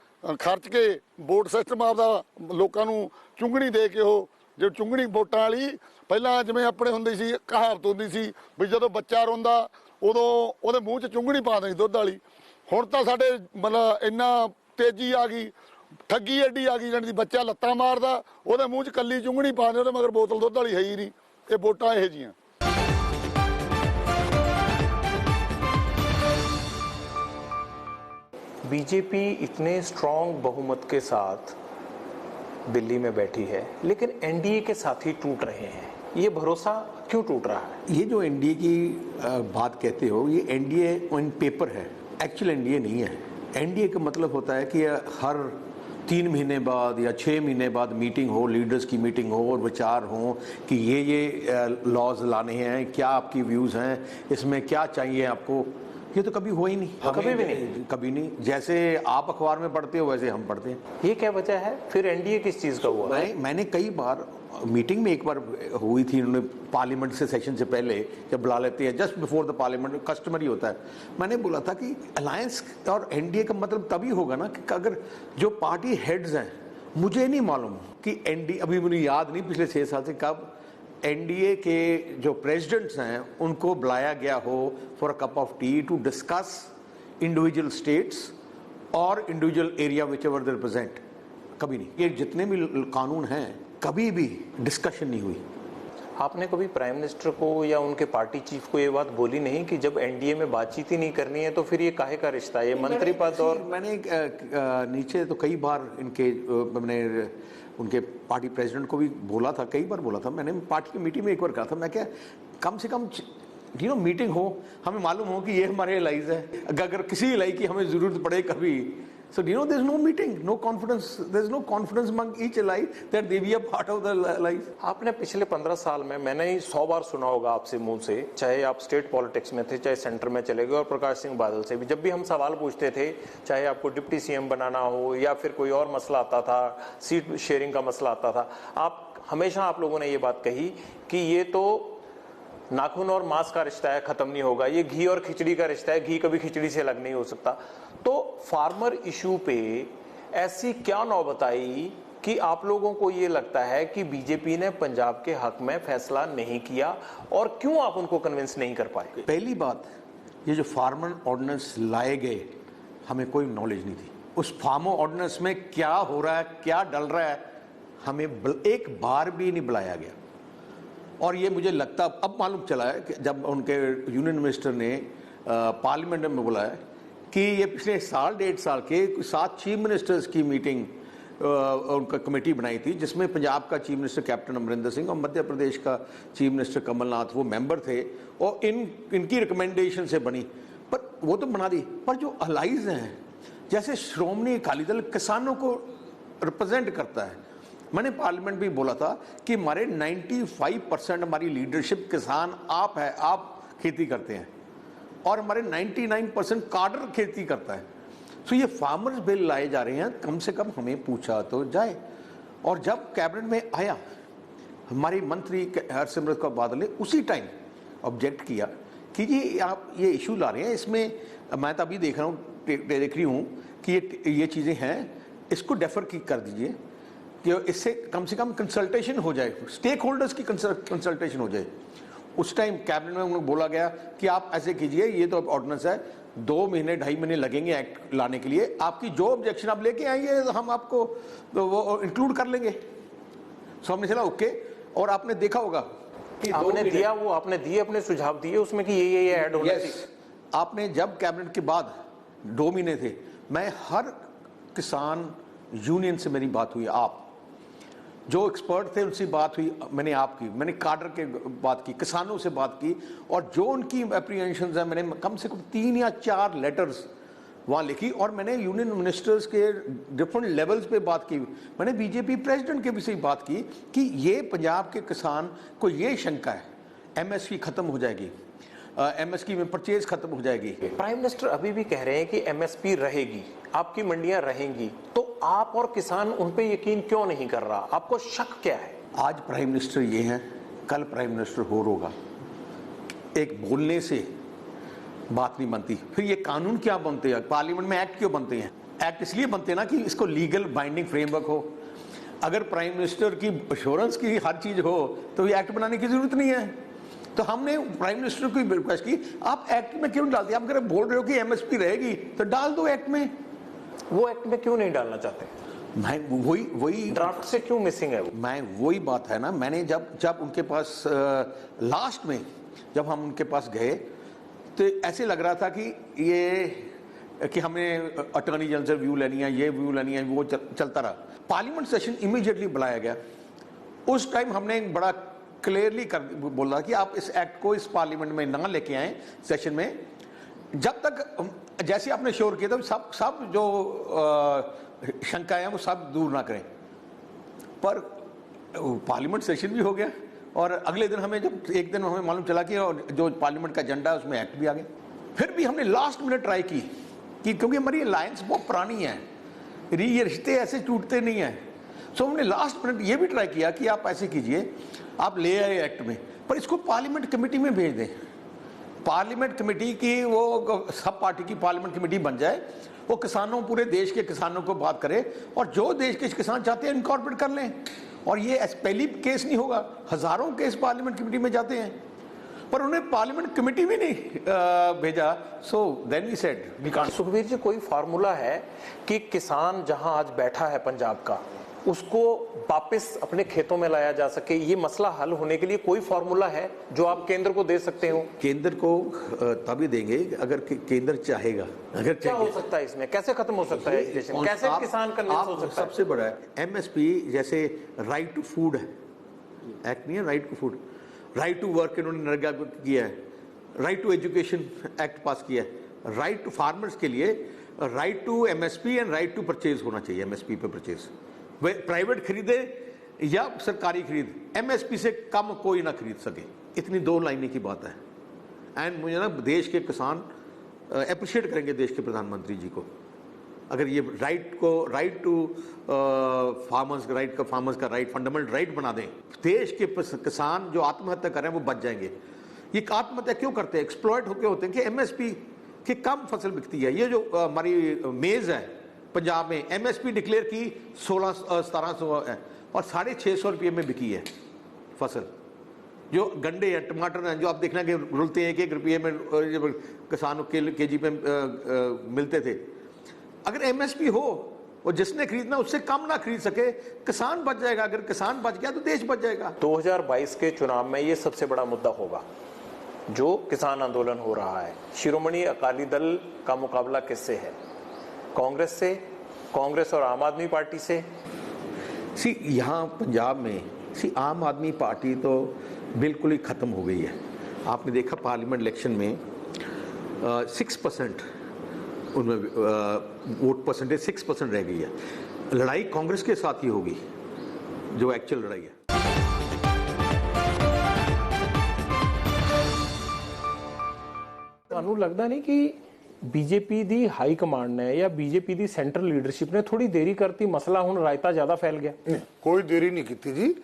ਖਰਚ ਕੇ ਵੋਟ ਸਿਸਟਮ ਆਪਦਾ ਲੋਕਾਂ ਨੂੰ ਚੁੰਗਣੀ ਦੇ ਕੇ, ਉਹ ਜੇ ਚੁੰਗਣੀ ਵੋਟਾਂ ਵਾਲੀ ਪਹਿਲਾਂ ਜਿਵੇਂ ਆਪਣੇ ਹੁੰਦੀ ਸੀ, ਕਹਾਵਤ ਹੁੰਦੀ ਸੀ ਵੀ ਜਦੋਂ ਬੱਚਾ ਰੋਂਦਾ ਉਦੋਂ ਉਹਦੇ ਮੂੰਹ 'ਚ ਚੁੰਗਣੀ ਪਾ ਦਿੰਦੀ ਦੁੱਧ ਵਾਲੀ। ਹੁਣ ਤਾਂ ਸਾਡੇ ਮਤਲਬ ਇੰਨਾ ਤੇਜ਼ੀ ਆ ਗਈ, ਠੱਗੀ ਐਡੀ ਆ ਗਈ, ਜਾਣੀ ਬੱਚਾ ਲੱਤਾਂ ਮਾਰਦਾ ਉਹਦੇ ਮੂੰਹ 'ਚ ਕੱਲੀ ਚੁੰਗਣੀ ਪਾ ਦੇ, ਉਹਦੇ ਮਗਰ ਬੋਤਲ ਦੁੱਧ ਵਾਲੀ ਹੈ ਹੀ ਨਹੀਂ। ਇਹ ਵੋਟਾਂ ਇਹੋ ਜਿਹੀਆਂ। बीजेपी इतने स्ट्रॉन्ग बहुमत के साथ दिल्ली में बैठी है, लेकिन एनडीए के साथी टूट रहे हैं। ये भरोसा क्यों टूट रहा है? ये जो एनडीए की बात कहते हो, ये एनडीए ऑन पेपर है, एक्चुअल एनडीए नहीं है। एनडीए का मतलब होता है कि हर 3 महीने बाद या 6 महीने बाद मीटिंग हो, लीडर्स की मीटिंग हो और विचार हो कि ये लॉज लाने हैं, क्या आपकी व्यूज़ हैं, इसमें क्या चाहिए आपको। ये तो कभी हुआ ही नहीं, कभी भी नहीं, कभी नहीं। जैसे आप अखबार में पढ़ते हो वैसे हम पढ़ते हैं। ये क्या वजह है? फिर एनडीए किस चीज़ का हुआ? मैंने कई बार मीटिंग में, एक बार हुई थी, उन्होंने पार्लियामेंट से सेशन से पहले जब बुला लेते हैं, just before the parliament, customary होता है। मैंने बोला था कि अलायंस और एनडीए का मतलब तभी होगा ना कि अगर जो पार्टी हेड्स हैं, मुझे नहीं मालूम कि एनडीए, अभी मुझे याद नहीं पिछले 6 साल से कब एनडीए के जो प्रेसिडेंट्स हैं उनको बुलाया गया हो for a cup of tea to discuss individual states और individual area whichever they represent. कभी नहीं। ये जितने भी कानून हैं कभी भी डिस्कशन नहीं हुई। आपने कभी प्राइम मिनिस्टर को या उनके पार्टी चीफ को ये बात बोली नहीं कि जब एनडीए में बातचीत ही नहीं करनी है तो फिर ये काहे का रिश्ता है, ये मंत्री पद? और मैंने नीचे तो कई बार इनके मैंने उनके पार्टी प्रेसिडेंट को भी बोला था, कई बार बोला था। मैंने पार्टी की मीटिंग में एक बार कहा था, मैं क्या कम से कम मीटिंग हो, हमें मालूम हो कि ये हमारे एलाइज है, अगर किसी एलाई की हमें जरूरत पड़े कभी, so there is no meeting, no confidence, there is no confidence among each ally that they be a part of the allies. आपने पिछले 15 साल में, मैंने 100 बार सुना होगा आपसे मुंह से, चाहे आप स्टेट पॉलिटिक्स में थे, चाहे सेंटर में चले गए, और प्रकाश सिंह बादल से भी जब भी हम सवाल पूछते थे, चाहे आपको डिप्टी सीएम बनाना हो या फिर कोई और मसला आता था, सीट शेयरिंग का मसला आता था, आप हमेशा आप लोगों ने ये बात कही कि ये तो नाखून और मांस का रिश्ता है, खत्म नहीं होगा, ये घी और खिचड़ी का रिश्ता है, घी कभी खिचड़ी से अलग नहीं हो सकता। तो फार्मर इशू पे ऐसी क्या नौबत आई कि आप लोगों को ये लगता है कि बीजेपी ने पंजाब के हक में फैसला नहीं किया, और क्यों आप उनको कन्विंस नहीं कर पाए? पहली बात, ये जो फार्मर ऑर्डिनेंस लाए गए, हमें कोई नॉलेज नहीं थी। उस फार्मर ऑर्डिनेंस में क्या हो रहा है, क्या डल रहा है, हमें एक बार भी नहीं बुलाया गया। और ये मुझे लगता अब मालूम चला है कि जब उनके यूनियन मिनिस्टर ने पार्लियामेंट में बुलाया कि ये पिछले साल 1.5 साल के 7 चीफ मिनिस्टर्स की मीटिंग उनका कमेटी बनाई थी, जिसमें पंजाब का chief minister captain Amarinder Singh और मध्य प्रदेश का चीफ मिनिस्टर कमलनाथ वो मेंबर थे, और इनकी रिकमेंडेशन से बनी। पर वो तो बना दी, पर जो अलाइज हैं, जैसे श्रोमणी अकाली दल किसानों को रिप्रेजेंट करता है। मैंने पार्लियामेंट भी बोला था कि हमारे 95% हमारी लीडरशिप किसान आप है, आप खेती करते हैं, और हमारे 99% काडर खेती करता है। तो ये फार्मर्स बिल लाए जा रहे हैं, कम से कम हमें पूछा तो जाए। और जब कैबिनेट में आया, हमारी मंत्री हरसिमरत कौर बादल ने उसी टाइम ऑब्जेक्ट किया कि जी आप ये इशू ला रहे हैं, इसमें मैं तो अभी देख रही हूँ कि ये चीज़ें हैं, इसको डेफर की कर दीजिए कि इससे कम से कम कंसल्टेशन हो जाए, स्टेक होल्डर्स की कंसल्टेशन हो जाए। उस टाइम कैबिनेट में उन्होंने बोला गया कि आप ऐसे कीजिए, ये तो ऑर्डिनेंस है, 2 महीने 2.5 महीने लगेंगे एक्ट लाने के लिए, आपकी जो ऑब्जेक्शन आप लेके आएंगे हम आपको तो वो इंक्लूड कर लेंगे। सो हमने चला ओके, और आपने देखा होगा कि आपने दिया, वो आपने दिए अपने सुझाव दिए उसमें कि ये ऐड होना चाहिए। आपने जब कैबिनेट के बाद 2 महीने थे, मैं हर किसान यूनियन से मेरी बात हुई, आप जो एक्सपर्ट थे उनसे बात हुई, मैंने आपकी, मैंने काडर के बात की, किसानों से बात की, और जो उनकी एप्रीहेंशंस है मैंने कम से कम 3 या 4 लेटर्स वहाँ लिखी, और मैंने यूनियन मिनिस्टर्स के डिफरेंट लेवल्स पे बात की। मैंने बीजेपी प्रेसिडेंट के भी से बात की कि ये पंजाब के किसान को ये शंका है, एमएसपी खत्म हो जाएगी, एमएसपी में परचेज खत्म हो जाएगी। प्राइम मिनिस्टर अभी भी कह रहे हैं कि एमएसपी रहेगी, आपकी मंडियां रहेंगी, तो आप और किसान उन पे यकीन क्यों नहीं कर रहा? आपको शक क्या है? आज प्राइम मिनिस्टर ये हैं, कल प्राइम मिनिस्टर और होगा। एक बोलने से बात नहीं बनती। फिर ये कानून क्या बनते हैं, पार्लियामेंट में एक्ट क्यों बनते हैं? एक्ट इसलिए बनते हैं ना कि इसको लीगल बाइंडिंग फ्रेमवर्क हो। अगर प्राइम मिनिस्टर की अश्योरेंस की हर चीज हो तो ये एक्ट बनाने की जरूरत नहीं है। तो हमने प्राइम मिनिस्टर को रिक्वेस्ट की, आप एक्ट में क्यों डालते? आप अगर बोल रहे हो कि एमएसपी रहेगी तो डाल दो एक्ट में। वो एक्ट में क्यों नहीं डालना चाहते? मैं वही ड्राफ्ट से क्यों मिसिंग है वो? मैं वही बात है ना, मैंने जब उनके पास लास्ट में जब हम उनके पास गए तो ऐसे लग रहा था कि हमें अटॉर्नी जनरल से व्यू लेनी है, ये व्यू लेनी है, वो चलता रहा। पार्लियामेंट सेशन इमीडिएटली बुलाया गया। उस टाइम हमने बड़ा क्लियरली बोला कि आप इस एक्ट को इस पार्लियामेंट में ना लेके आए सेशन में, जब तक जैसे आपने श्योर किया था सब जो शंकाएं हैं वो सब दूर ना करें। पर पार्लियामेंट सेशन भी हो गया, और अगले दिन हमें जब एक दिन हमें मालूम चला कि जो पार्लियामेंट का एजेंडा है उसमें एक्ट भी आ गया। फिर भी हमने लास्ट मिनट ट्राई की कि क्योंकि हमारी अलायंस बहुत पुरानी है, ये रिश्ते ऐसे टूटते नहीं हैं। सो हमने लास्ट मिनट ये भी ट्राई किया कि आप ऐसे कीजिए, आप ले आए एक्ट में, पर इसको पार्लियामेंट कमेटी में भेज दें। पार्लियामेंट कमेटी की वो सब पार्टी की पार्लियामेंट कमेटी बन जाए, वो किसानों, पूरे देश के किसानों को बात करे, और जो देश के किसान चाहते हैं इनकॉर्पोरेट कर लें। और ये पहली केस नहीं होगा, हजारों केस पार्लियामेंट कमेटी में जाते हैं, पर उन्हें पार्लियामेंट कमेटी भी नहीं भेजा। So then we said we can't. Sukhbir ji, कोई फार्मूला है कि किसान जहां आज बैठा है पंजाब का, उसको वापस अपने खेतों में लाया जा सके? ये मसला हल होने के लिए कोई फार्मूला है जो आप केंद्र को दे सकते हो? केंद्र को तभी देंगे अगर केंद्र चाहेगा। अगर क्या हो सकता है इसमें? कैसे खत्म हो सकता है एजुकेशन? कैसे किसान कन्विंस हो सकता है? सबसे बड़ा है एमएसपी, जैसे राइट टू फूड है, एक्ट नहीं है right to food, right to work इन्होंने नरेगा किया है, right to education act pass किया है, राइट टू फार्मर्स के लिए right to MSP and right to purchase होना चाहिए। एमएसपी पे परचेज, वे प्राइवेट खरीदे या सरकारी खरीद, एमएसपी से कम कोई ना खरीद सके, इतनी 2 लाइनें की बात है। एंड मुझे ना देश के किसान अप्रिशिएट करेंगे देश के प्रधानमंत्री जी को अगर ये राइट टू फार्मर्स का राइट फंडामेंटल राइट बना दें। देश के किसान जो आत्महत्या कर रहे हैं वो बच जाएंगे। ये आत्महत्या क्यों करते हैं? एक्सप्लॉइट होके होते हैं कि एमएसपी की कम फसल बिकती है। ये जो हमारी मेज है पंजाब में, एमएसपी डिक्लेयर की 1600-1700 है और 650 रुपये में बिकी है फसल। जो गंडे हैं, टमाटर हैं, जो आप देखना कि रुलते हैं 1-1 रुपये में किसानों के जी पे मिलते थे। अगर एमएसपी हो और जिसने खरीदना उससे कम ना खरीद सके, किसान बच जाएगा। अगर किसान बच गया तो देश बच जाएगा। 2022 के चुनाव में ये सबसे बड़ा मुद्दा होगा जो किसान आंदोलन हो रहा है। शिरोमणि अकाली दल का मुकाबला किससे है? कांग्रेस से, कांग्रेस और आम आदमी पार्टी से? यहाँ पंजाब में आम आदमी पार्टी तो बिल्कुल ही खत्म हो गई है। आपने देखा पार्लियामेंट इलेक्शन में 6% उनमें वोट परसेंटेज 6% रह गई है। लड़ाई कांग्रेस के साथ ही होगी, जो एक्चुअल लड़ाई है। ਤੁਹਾਨੂੰ ਲੱਗਦਾ ਨਹੀਂ ਕਿ ਬੀਜੇਪੀ ਦੀ ਹਾਈ ਕਮਾਂਡ ਨੇ ਜਾਂ ਬੀਜੇਪੀ ਦੀ ਸੈਂਟਰਲ ਲੀਡਰਸ਼ਿਪ ਨੇ ਥੋੜੀ ਦੇਰੀ ਕਰਤੀ, ਮਸਲਾ ਹੁਣ ਰਾਇਤਾ ਜ਼ਿਆਦਾ ਫੈਲ ਗਿਆ? ਨਹੀਂ, ਕੋਈ ਦੇਰੀ ਨਹੀਂ ਕੀਤੀ ਜੀ।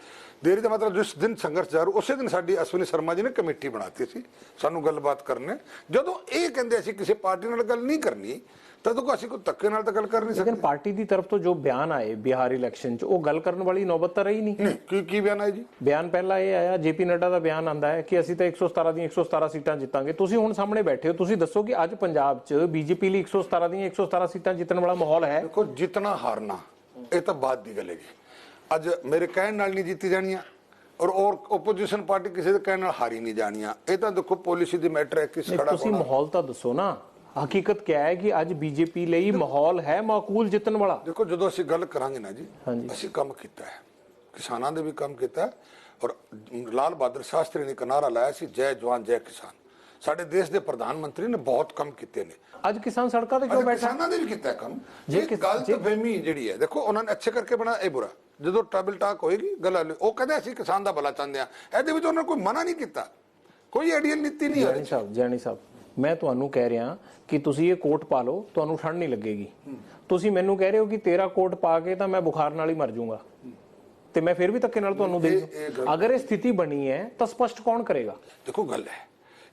ਦੇਰੀ ਦਾ ਮਤਲਬ ਜਿਸ ਦਿਨ ਸੰਘਰਸ਼ ਜਾਰੂ ਉਸੇ ਦਿਨ ਸਾਡੀ ਅਸ਼ਵਨੀ ਸ਼ਰਮਾ ਜੀ ਨੇ ਕਮੇਟੀ ਬਣਾਤੀ ਸੀ ਸਾਨੂੰ ਗੱਲਬਾਤ ਕਰਨੇ। ਜਦੋਂ ਇਹ ਕਹਿੰਦੇ ਅਸੀਂ ਕਿਸੇ ਪਾਰਟੀ ਨਾਲ ਗੱਲ ਨਹੀਂ ਕਰਨੀ ਤਦੋਂ ਅਸੀਂ ਕੋਈ ਧੱਕੇ ਨਾਲ ਤਾਂ ਗੱਲ ਕਰ ਨਹੀਂ ਸਕਦੇ। ਲੇਕਿਨ ਪਾਰਟੀ ਦੀ ਤਰਫ ਤੋਂ ਜੋ ਬਿਆਨ ਆਏ ਬਿਹਾਰ ਇਲੈਕਸ਼ਨ 'ਚ, ਉਹ ਗੱਲ ਕਰਨ ਵਾਲੀ ਨੌਬਤ ਤਾਂ ਰਹੀ ਨਹੀਂ। ਨਹੀਂ, ਕੀ ਬਿਆਨ ਹੈ ਜੀ? ਬਿਆਨ ਪਹਿਲਾਂ ਇਹ ਆਇਆ, ਜੇਪੀ ਨੱਡਾ ਦਾ ਬਿਆਨ ਆਂਦਾ ਹੈ ਕਿ ਅਸੀਂ ਤਾਂ 117 ਦੀਆਂ 117 ਸੀਟਾਂ ਜਿੱਤਾਂਗੇ। ਤੁਸੀਂ ਹੁਣ ਸਾਹਮਣੇ ਬੈਠੇ ਹੋ, ਤੁਸੀਂ ਦੱਸੋ ਕਿ ਅੱਜ ਪੰਜਾਬ 'ਚ ਬੀਜੇਪੀ ਲਈ 117 ਦੀਆਂ 117 ਸੀਟਾਂ ਜਿੱਤਣ ਵਾਲਾ ਮਾਹੌਲ ਹੈ? ਦੇਖੋ, ਜਿੱਤਣਾ ਹਾਰਨਾ ਇਹ ਤਾਂ ਬਾਤ ਦੀ ਗੱਲ ਹੈ ਜੀ। ਅੱਜ ਮੇਰੇ ਕਹਿਣ ਨਾਲ ਨਹੀਂ ਜਿੱਤੀ ਜਾਣੀਆਂ ਔਰ ਓਪੋਜੀਸ਼ਨ ਪਾਰਟੀ ਕਿਸੇ ਦੇ ਕਹਿਣ ਨਾਲ ਹਾਰੀ ਨਹੀਂ ਜਾਣੀਆਂ। ਇਹ ਤਾਂ ਦੇਖੋ ਪੋਲਿਸੀ ਦੀ ਮੈਟਰ ਹੈ। ਕਿਸ ਖੜਾ ਤੁਸੀਂ ਮਾਹੌਲ ਤਾਂ ਦੱਸੋ ਨਾ, ਹਕੀਕਤ ਕਿਆ ਹੈ ਕਿ ਅੱਜ ਬੀਜੇਪੀ ਲਈ ਮਾਹੌਲ ਹੈ ਮਾਕੂਲ ਜਿੱਤਣ ਵਾਲਾ? ਦੇਖੋ, ਜਦੋਂ ਅਸੀਂ ਗੱਲ ਕਰਾਂਗੇ ਨਾ ਜੀ, ਅਸੀਂ ਕੰਮ ਕੀਤਾ ਹੈ, ਕਿਸਾਨਾਂ ਦੇ ਵੀ ਕੰਮ ਕੀਤਾ ਔਰ ਲਾਲ ਬਹਾਦਰ ਸ਼ਾਸਤਰੀ ਨੇ ਇੱਕ ਨਾਰਾ ਲਾਇਆ ਸੀ, ਜੈ ਜਵਾਨ ਜੈ ਕਿਸਾਨ। ਸਾਡੇ ਦੇਸ਼ ਦੇ ਪ੍ਰਧਾਨ ਮੰਤਰੀ ਨੇ ਬਹੁਤ ਕੰਮ ਕੀਤੇ ਨੇ। ਅੱਜ ਕਿਸਾਨ ਸੜਕਾਂ ਤੇ ਕਿਉਂ ਬੈਠਾ? ਕਿਸਾਨਾਂ ਦੇ ਵੀ ਕੀਤਾ ਕੰਮ। ਜੇ ਗਲਤਫਹਿਮੀ ਜਿਹੜੀ ਹੈ, ਦੇਖੋ ਉਹਨਾਂ ਨੇ ਅੱਛੇ ਕਰਕੇ ਬਣਾ, ਇਹ ਬੁਰਾ। ਜਦੋਂ ਟ੍ਰੈਬਲ ਟਾਕ ਹੋਏਗੀ ਗੱਲ, ਉਹ ਕਹਿੰਦੇ ਅਸੀਂ ਕਿਸਾਨ ਦਾ ਭਲਾ ਚਾਹੁੰਦੇ ਆ, ਇਹਦੇ ਵਿੱਚ ਉਹਨਾਂ ਕੋਈ ਮਨਾ ਨਹੀਂ ਕੀਤਾ, ਕੋਈ ਆਈਡੀਅਲ ਨੀਤੀ ਨਹੀਂ ਹੈ। ਜੈਣੀ ਸਾਹਿਬ, ਮੈਂ ਤੁਹਾਨੂੰ ਕਹਿ ਰਿਹਾ ਕਿ ਤੁਸੀਂ ਇਹ ਕੋਟ ਪਾ ਲਓ, ਤੁਹਾਨੂੰ ਠੰਡ ਨਹੀਂ ਲੱਗੇਗੀ। ਤੁਸੀਂ ਮੈਨੂੰ ਕਹਿ ਰਹੇ ਹੋ ਕਿ ਤੇਰਾ ਕੋਟ ਪਾ ਕੇ ਤਾਂ ਮੈਂ ਬੁਖਾਰ ਨਾਲ ਹੀ ਮਰ ਜਾਊਂਗਾ, ਤੇ ਮੈਂ ਫਿਰ ਵੀ ਧੱਕੇ ਨਾਲ ਤੁਹਾਨੂੰ ਦੇ ਦੂੰ। ਅਗਰ ਇਹ ਸਥਿਤੀ ਬਣੀ ਹੈ ਤਾਂ ਸਪਸ਼ਟ ਕੌਣ ਕਰੇਗਾ? ਦੇਖੋ, ਗੱਲ ਹੈ,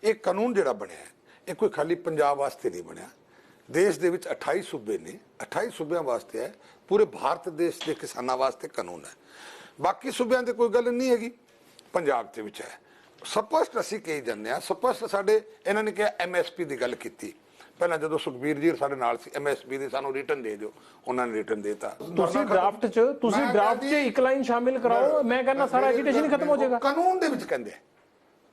ਇਹ ਕਾਨੂੰਨ ਜਿਹੜਾ ਬਣਿਆ ਇਹ ਕੋਈ ਖਾਲੀ ਪੰਜਾਬ ਵਾਸਤੇ ਨਹੀਂ ਬਣਿਆ। ਦੇਸ਼ ਦੇ ਵਿੱਚ 28 ਸੂਬੇ ਨੇ, 28 ਸੂਬਿਆਂ ਵਾਸਤੇ ਹੈ, ਪੂਰੇ ਭਾਰਤ ਦੇਸ਼ ਦੇ ਕਿਸਾਨਾਂ ਵਾਸਤੇ ਕਾਨੂੰਨ ਹੈ। ਬਾਕੀ ਸੂਬਿਆਂ ਤੇ ਕੋਈ ਗੱਲ ਨਹੀਂ ਹੈਗੀ, ਪੰਜਾਬ ਦੇ ਵਿੱਚ ਹੈ। ਸਪਸ਼ਟ ਅਸੀਂ ਕਹੀ ਜਾਂਦੇ ਹਾਂ, ਸਪਸ਼ਟ ਸਾਡੇ ਇਹਨਾਂ ਨੇ ਕਿਹਾ MSP ਦੀ ਗੱਲ ਕੀਤੀ। ਪਹਿਲਾਂ ਜਦੋਂ ਸੁਖਬੀਰ ਜੀ ਸਾਡੇ ਨਾਲ ਸੀ, MSP ਦੀ ਸਾਨੂੰ ਰਿਟਰਨ ਦੇ ਦਿਓ, ਉਹਨਾਂ ਨੇ ਰਿਟਰਨ ਦੇਤਾ। ਤੁਸੀਂ ਡਰਾਫਟ 'ਚ ਇੱਕ ਲਾਈਨ ਸ਼ਾਮਿਲ ਕਰਾਓ, ਮੈਂ ਕਹਿੰਦਾ ਸਾਰਾ ਐਜੀਟੇਸ਼ਨ ਹੀ ਖਤਮ ਹੋ ਜਾਏਗਾ। ਕਾਨੂੰਨ ਦੇ ਵਿੱਚ ਕਹਿੰਦੇ,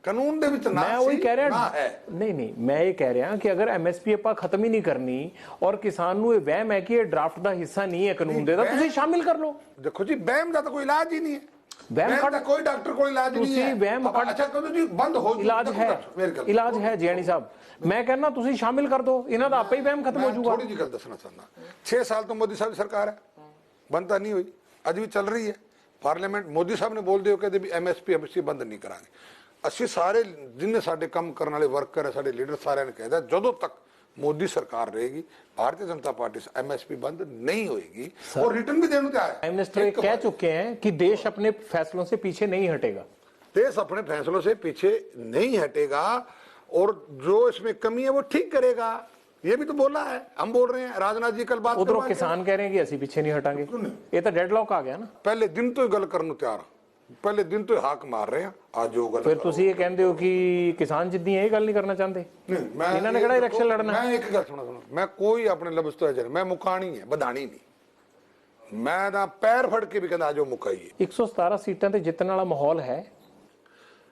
ਕਾਨੂੰਨ ਦੇ ਵਿੱਚ ਨਾ ਮੈਂ ਉਹੀ ਕਹਿ ਰਿਹਾ, ਹੈ। ਨਹੀਂ, ਮੈਂ ਇਹ ਕਹਿ ਰਿਹਾ ਕਿ ਅਗਰ MSP ਆਪਾਂ ਖਤਮ ਹੀ ਨਹੀਂ ਕਰਨੀ ਔਰ ਕਿਸਾਨ ਨੂੰ ਇਹ ਵਹਿਮ ਹੈ ਕਿ ਇਹ ਡਰਾਫਟ ਦਾ ਹਿੱਸਾ ਨਹੀਂ ਹੈ ਕਾਨੂੰਨ ਦੇ, ਤਾਂ ਤੁਸੀਂ ਸ਼ਾਮਿਲ ਕਰ ਲਓ। ਦੇਖੋ ਜੀ, ਵਹਿਮ ਦਾ ਤਾਂ ਕੋਈ ਇਲਾਜ ਹੀ ਨਹੀਂ ਹੈ। ਵਹਿਮ ਦਾ ਕੋਈ ਡਾਕਟਰ ਕੋਲ ਇਲਾਜ ਨਹੀਂ ਹੈ। ਅੱਛਾ, ਕਹੋ ਜੀ ਬੰਦ ਹੋ ਜਾਊ, ਇਲਾਜ ਹੈ ਜੈਣੀ ਸਾਹਿਬ। ਮੈਂ ਕਹਿੰਦਾ ਤੁਸੀਂ ਸ਼ਾਮਿਲ ਕਰ ਦਿਓ, ਇਹਨਾਂ ਦਾ ਆਪੇ ਹੀ ਵਹਿਮ ਖਤਮ ਹੋ ਜਾਊਗਾ। ਥੋੜੀ ਜਿਹੀ ਗੱਲ ਦੱਸਣਾ ਚਾਹੁੰਦਾ, 6 ਸਾਲ ਤੋਂ ਮੋਦੀ ਸਾਹਿਬ ਦੀ ਸਰਕਾਰ ਹੈ, ਬੰਦ ਤਾਂ ਨਹੀਂ ਹੋਈ, ਅੱਜ ਵੀ ਚੱਲ ਰਹੀ ਹੈ। ਪਾਰਲੀਮੈਂਟ ਮੋਦੀ ਸਾਹਿਬ ਨੇ ਬੋਲਦੇ ਹੋ ਕਹਿੰਦੇ ਵੀ MSP ਬੰਦ ਨਹੀਂ ਕਰਾਂਗੇ। ਅਸੀਂ ਸਾਰੇ ਜਿੰਨੇ ਸਾਡੇ ਕੰਮ ਕਰਨ ਵਾਲੇ ਵਰਕਰ ਹੈ, ਸਾਡੇ ਲੀਡਰ, ਸਾਰਿਆਂ ਨੇ ਕਹਿੰਦਾ ਜਦੋਂ ਤੱਕ मोदी सरकार रहेगी, भारतीय जनता पार्टी से MSP बंद नहीं होगी और रिटर्न भी देने को आया। प्राइम मिनिस्टर कह चुके हैं कि देश अपने फैसलों से पीछे नहीं हटेगा। देश अपने फैसलों से पीछे नहीं हटेगा और जो इसमें कमी है वो ठीक करेगा। ये भी तो बोला है, हम बोल रहे हैं, राजनाथ जी कल बात उधरों किसान कह रहे हैं कि असि पीछे नहीं हटांगे। ये तो डेडलॉक आ गया ना। पहले दिन तो गल करने तैयार, पहले दिन तो हाक मार रहे हैं, आज जो गल फिर तुसी ये कहंदे हो कि किसान जिद्दी है, ये गल नहीं करना चाहते। इन्होंने किहड़ा इलेक्शन लड़ना। मैं एक गल सुनो, मैं कोई अपने लफ्ज़ तो है, मैं मुकानी है, बधानी नहीं। मैं ना पैर फड़ के भी कहना आज मुकाइए। 117 सीटां ते जितने वाला माहौल है।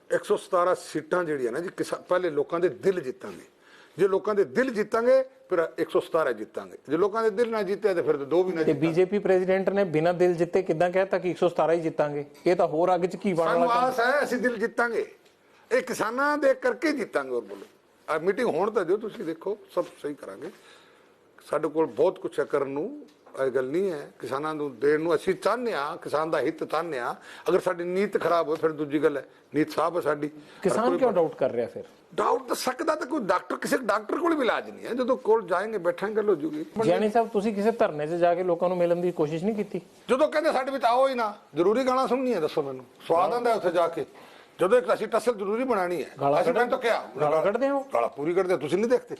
117 सीटां जिहड़ियां ना जी, पहले लोकां दे दिल जितांगे। जे लोकां दे दिल जीतांगे फिर 117 जीतांगे, जे लोकां दे दिल ना जीते तो फिर दो भी ना जीतांगे। बीजेपी प्रेसिडेंट ने बिना दिल जिते किदां कहता कि 117 ही जीतांगे। ये तो होर अग च की बन वाला आस है, ਅਸੀਂ दिल जीतांगे, ਇਹ ਕਿਸਾਨਾਂ ਦੇ ਕਰਕੇ जीतांगे। और बोलो आ मीटिंग ਹੋਣ ਤਾਂ ਦਿਓ, ਤੁਸੀਂ ਦੇਖੋ ਸਭ ਸਹੀ ਕਰਾਂਗੇ। ਸਾਡੇ ਕੋਲ ਬਹੁਤ ਕੁਝ ਹੈ ਕਰਨ ਨੂੰ, ਇਹ ਗੱਲ ਨਹੀਂ ਹੈ। ਕਿਸਾਨਾਂ ਨੂੰ ਦੇਣ ਨੂੰ ਅਸੀਂ ਚਾਹੁੰਦੇ ਆ, ਕਿਸਾਨ ਦਾ ਹਿੱਤ ਚਾਹੁੰਦੇ ਆ। ਅਗਰ ਸਾਡੀ ਨੀਤ ਖਰਾਬ ਹੋਵੇ ਫਿਰ ਦੂਜੀ ਗੱਲ ਹੈ, ਨੀਤ ਸਾਫ਼ ਹੈ ਸਾਡੀ। ਕਿਸਾਨ ਕਿਉਂ ਡਾਊਟ ਕਰ ਰਿਹਾ? ਫਿਰ ਡਾਊਟ ਤਾਂ ਸਕਦਾ ਤਾਂ ਕੋਈ ਡਾਕਟਰ, ਕਿਸੇ ਡਾਕਟਰ ਕੋਲ ਵੀ ਇਲਾਜ ਨਹੀਂ ਹੈ। ਜਦੋਂ ਕੋਲ ਜਾਏਂਗੇ ਬੈਠਾਂਗੇ ਗੱਲ ਹੋ ਜੂਗੀ। ਜਿਆਣੀ ਸਾਹਿਬ, ਤੁਸੀਂ ਕਿਸੇ ਧਰਨੇ 'ਚ ਜਾ ਕੇ ਲੋਕਾਂ ਨੂੰ ਮਿਲਣ ਦੀ ਕੋਸ਼ਿਸ਼ ਨਹੀਂ ਕੀਤੀ? ਜਦੋਂ ਕਹਿੰਦੇ ਸਾਡੇ ਵਿੱਚ ਆਓ ਹੀ ਨਾ, ਜ਼ਰੂਰੀ ਗਾਣਾ ਸੁਣਨੀ ਹੈ, ਦੱਸੋ ਮੈਨੂੰ ਸਵਾਦ ਆਉਂਦਾ ਉੱਥੇ ਜਾ ਕੇ। ਜਦੋਂ ਇੱਕ ਅਸੀਂ ਟਸਲ ਜ਼ਰੂਰੀ ਬਣਾਣੀ ਹੈ, ਅਸੀਂ ਕਹਿੰਦੇ ਤਾਂ ਕਿਆ ਗਾਲਾਂ ਕੱਢਦੇ ਹੋ? ਗਾਲਾਂ ਪੂਰੀ ਕੱਢਦੇ ਹੋ, ਤੁਸੀਂ ਨਹੀਂ ਦੇਖਦੇ।